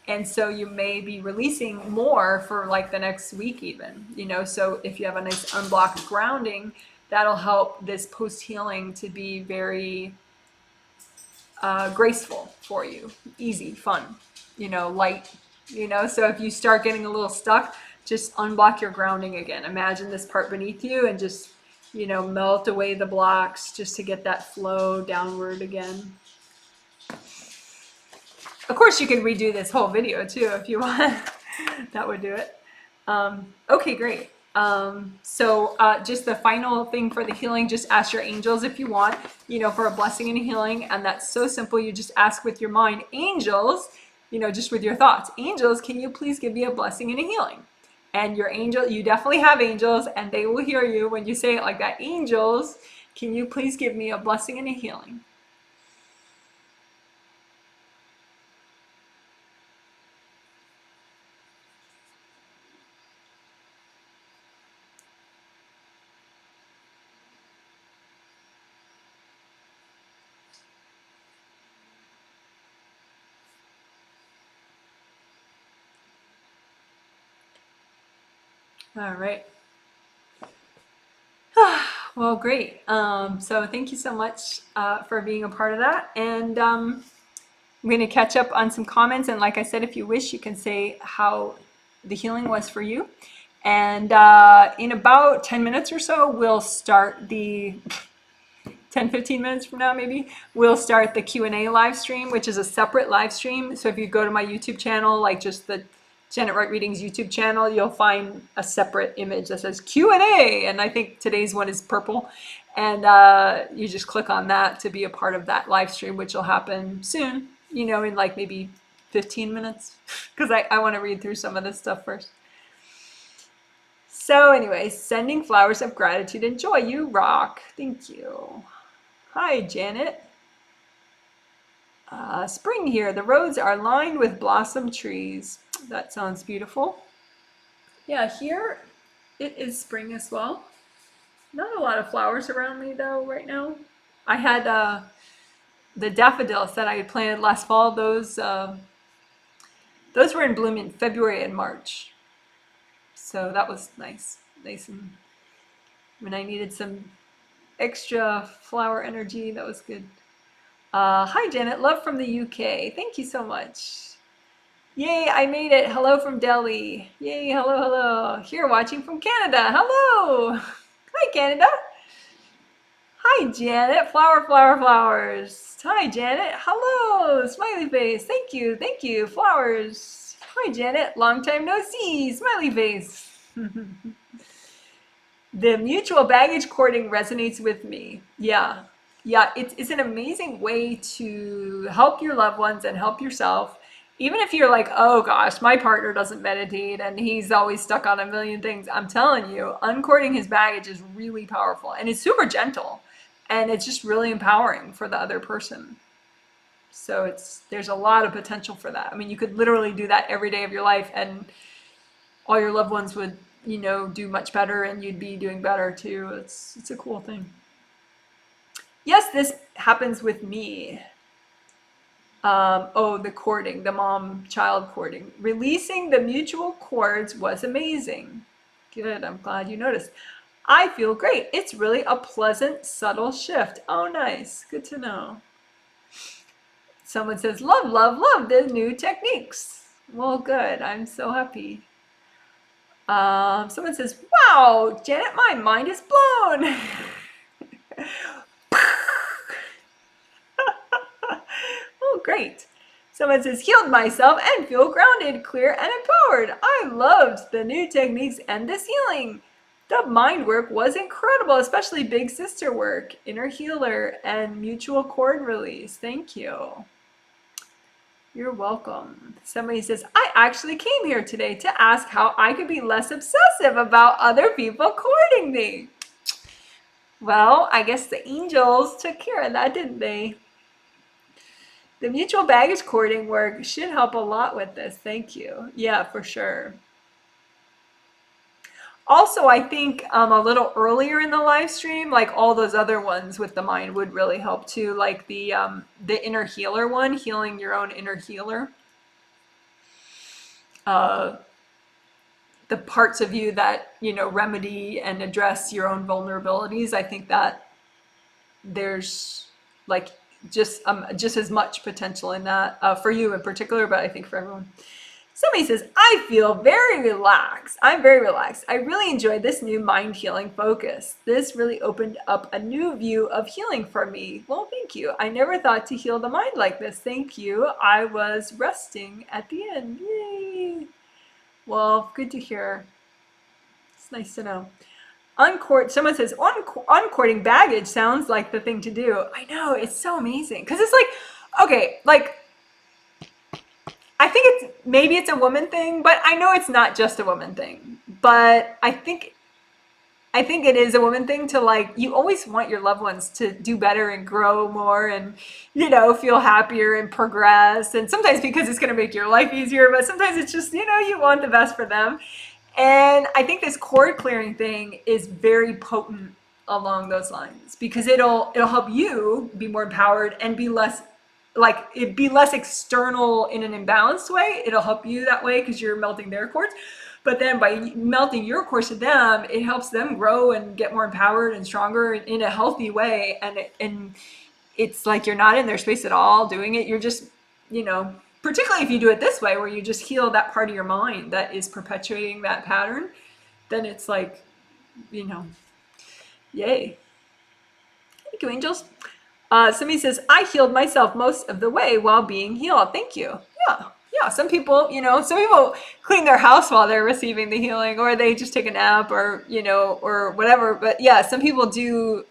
And so you may be releasing more for like the next week even, you know. So if you have a nice unblocked grounding, that'll help this post healing to be very graceful for you, easy, fun, you know, light, you know. So if you start getting a little stuck, just unblock your grounding again. Imagine this part beneath you and just, you know, melt away the blocks just to get that flow downward again. Of course, you can redo this whole video too if you want. That would do it. Okay, great. So just the final thing for the healing, just ask your angels if you want, you know, for a blessing and a healing. And that's so simple. You just ask with your mind, angels, you know, just with your thoughts. Angels, can you please give me a blessing and a healing? And your angel, you definitely have angels, and they will hear you when you say it like that. Angels, can you please give me a blessing and a healing? All right. Well, great. So thank you so much for being a part of that. And I'm going to catch up on some comments. And like I said, if you wish, you can say how the healing was for you. And in about 10 minutes or so, we'll start the 10-15 minutes from now, maybe we'll start the Q&A live stream, which is a separate live stream. So if you go to my YouTube channel, like just the Janet Wright Readings YouTube channel, you'll find a separate image that says Q&A. And I think today's one is purple. And you just click on that to be a part of that live stream, which will happen soon, you know, in like maybe 15 minutes, because I want to read through some of this stuff first. So anyway, sending flowers of gratitude and joy. You rock. Thank you. Hi, Janet. Spring here. The roads are lined with blossom trees. That sounds beautiful. Yeah, here it is spring as well. Not a lot of flowers around me though right now. I had the daffodils that I had planted last fall. Those Those were in bloom in February and March. So that was nice. Nice, and when I needed some extra flower energy, that was good. Hi Janet, love from the UK. Thank you so much. Yay, I made it. Hello from Delhi. Yay, hello, hello. Here watching from Canada. Hello. Hi Canada. Hi Janet. Flower, flower, flowers. Hi Janet. Hello. Smiley face. Thank you. Thank you. Flowers. Hi Janet. Long time no see. Smiley face. The mutual baggage cording resonates with me. Yeah. Yeah, it's an amazing way to help your loved ones and help yourself. Even if you're like, oh gosh, my partner doesn't meditate and he's always stuck on a million things. I'm telling you, uncording his baggage is really powerful and it's super gentle and it's just really empowering for the other person. So there's a lot of potential for that. I mean, you could literally do that every day of your life and all your loved ones would, do much better and you'd be doing better too. It's a cool thing. Yes, this happens with me. Oh, the cording, the mom-child cording. Releasing the mutual cords was amazing. Good, I'm glad you noticed. I feel great. It's really a pleasant, subtle shift. Oh, nice. Good to know. Someone says, love, love, love the new techniques. Well, good. I'm so happy. Someone says, wow, Janet, my mind is blown. Oh, great. Someone says, healed myself and feel grounded, clear, and empowered. I loved the new techniques and this healing. The mind work was incredible, especially big sister work, inner healer, and mutual cord release. Thank you. You're welcome. Somebody says, I actually came here today to ask how I could be less obsessive about other people courting me. Well, I guess the angels took care of that, didn't they? The mutual baggage cording work should help a lot with this. Thank you. Yeah, for sure. Also, I think a little earlier in the live stream, like all those other ones with the mind would really help too, like the inner healer one, healing your own inner healer. The parts of you that, remedy and address your own vulnerabilities. I think that there's like just as much potential in that for you in particular, but I think for everyone. Somebody says, I feel very relaxed. I'm very relaxed. I really enjoyed this new mind healing focus. This really opened up a new view of healing for me. Well, thank you. I never thought to heal the mind like this. Thank you. I was resting at the end. Yay. Well, good to hear. It's nice to know. Someone says, uncording baggage sounds like the thing to do. I know, it's so amazing. Because it's like, okay, like, I think maybe it's a woman thing, but I know it's not just a woman thing. But I think it is a woman thing to, like, you always want your loved ones to do better and grow more and, feel happier and progress. And sometimes because it's going to make your life easier, but sometimes it's just, you want the best for them. And I think this cord clearing thing is very potent along those lines because it'll help you be more empowered and be less external in an imbalanced way. It'll help you that way because you're melting their cords. But then by melting your cords to them, it helps them grow and get more empowered and stronger in a healthy way. And it's like you're not in their space at all doing it. You're just, particularly if you do it this way, where you just heal that part of your mind that is perpetuating that pattern, then it's like, yay. Thank you, angels. Somebody says, I healed myself most of the way while being healed. Thank you. Yeah. Some people clean their house while they're receiving the healing, or they just take a nap or, or whatever. But yeah, some people do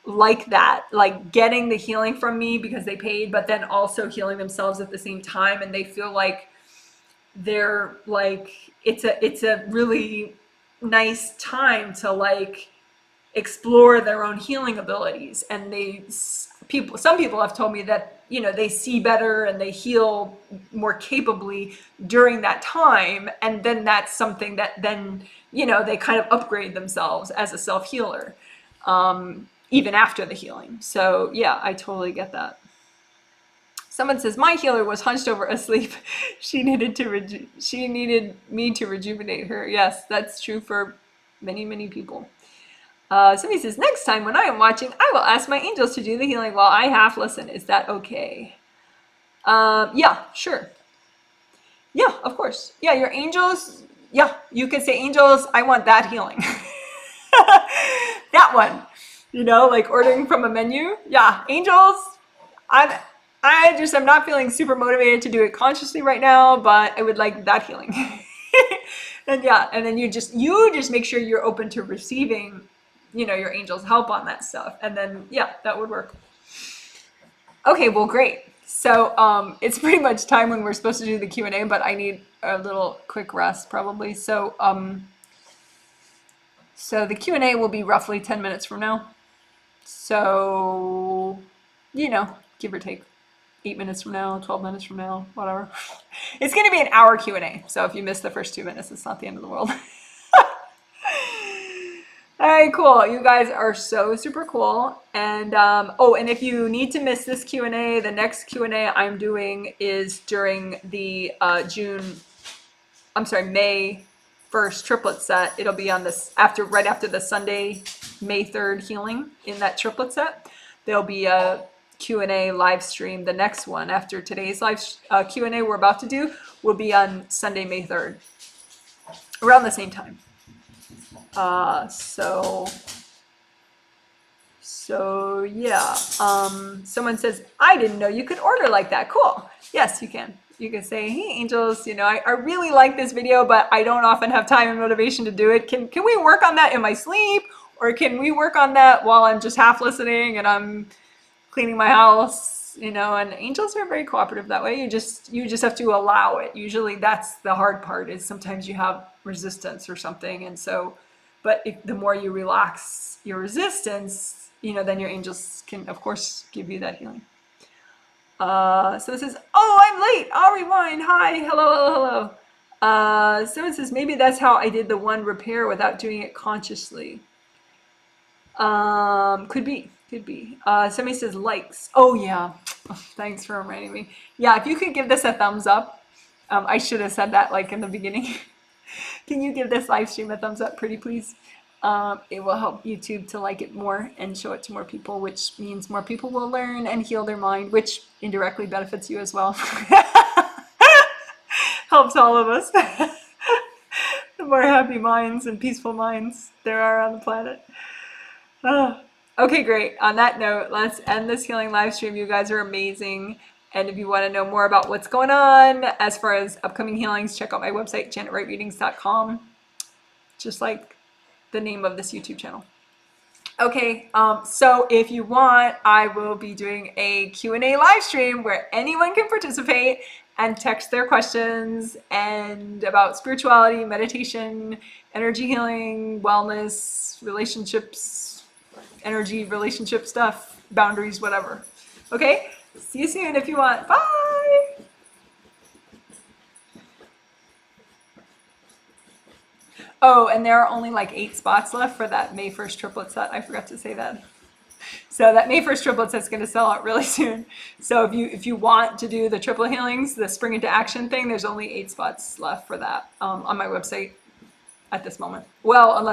like that, like getting the healing from me because they paid, but then also healing themselves at the same time. And they feel like they're like, it's a really nice time to like explore their own healing abilities. And some people have told me that, they see better and they heal more capably during that time. And then that's something that then, they kind of upgrade themselves as a self-healer, even after the healing. So yeah, I totally get that. Someone says, my healer was hunched over asleep. She needed me to rejuvenate her. Yes, that's true for many, many people. Somebody says, next time when I am watching, I will ask my angels to do the healing while I half listen. Is that okay? Yeah, sure. Yeah, of course. Yeah, your angels, yeah, you could say, angels, I want that healing. That one, you know, like ordering from a menu. Yeah, angels, I just am not feeling super motivated to do it consciously right now, but I would like that healing. And yeah, and then you just make sure you're open to receiving, you know, your angels' help on that stuff. And then yeah, that would work. Okay, well, great. So it's pretty much time when we're supposed to do the Q&A, but I need a little quick rest probably. So so the Q&A will be roughly 10 minutes from now. So, you know, give or take 8 minutes from now, 12 minutes from now, whatever. It's going to be an hour Q&A. So if you miss the first 2 minutes, it's not the end of the world. All right, cool. You guys are so super cool. And oh, and if you need to miss this Q&A, the next Q&A I'm doing is during the May 1st triplet set. It'll be on this right after the Sunday, May 3rd healing in that triplet set. There'll be a Q&A live stream. The next one after today's live Q&A we're about to do will be on Sunday, May 3rd, around the same time. So yeah, someone says, I didn't know you could order like that. Cool. Yes, you can. You can say, hey, angels, you know, I really like this video, but I don't often have time and motivation to do it. Can we work on that in my sleep? Or can we work on that while I'm just half listening and I'm cleaning my house? You know, and angels are very cooperative that way. You just have to allow it. Usually that's the hard part, is sometimes you have resistance or something. And so, but the more you relax your resistance, you know, then your angels can, of course, give you that healing. So it says, oh, I'm late. I'll rewind. Hi. Hello. Someone says, maybe that's how I did the one repair without doing it consciously. Could be. Somebody says likes. Oh, yeah. Oh, thanks for reminding me. Yeah, if you could give this a thumbs up. I should have said that like in the beginning. Can you give this live stream a thumbs up, pretty please? It will help YouTube to like it more and show it to more people, which means more people will learn and heal their mind, which indirectly benefits you as well. Helps all of us. The more happy minds and peaceful minds there are on the planet. Okay, great. On that note, let's end this healing live stream. You guys are amazing. And if you want to know more about what's going on as far as upcoming healings, check out my website, janetwrightreadings.com. Just like the name of this YouTube channel. Okay, so if you want, I will be doing a Q&A live stream where anyone can participate and text their questions and about spirituality, meditation, energy healing, wellness, relationships, energy, relationship stuff, boundaries, whatever. Okay, see you soon if you want. Bye! Oh, and there are only like 8 spots left for that May 1st triplet set. I forgot to say that. So that May 1st triplet set is going to sell out really soon. So if you want to do the triplet healings, the spring into action thing, there's only 8 spots left for that on my website at this moment. Well, unless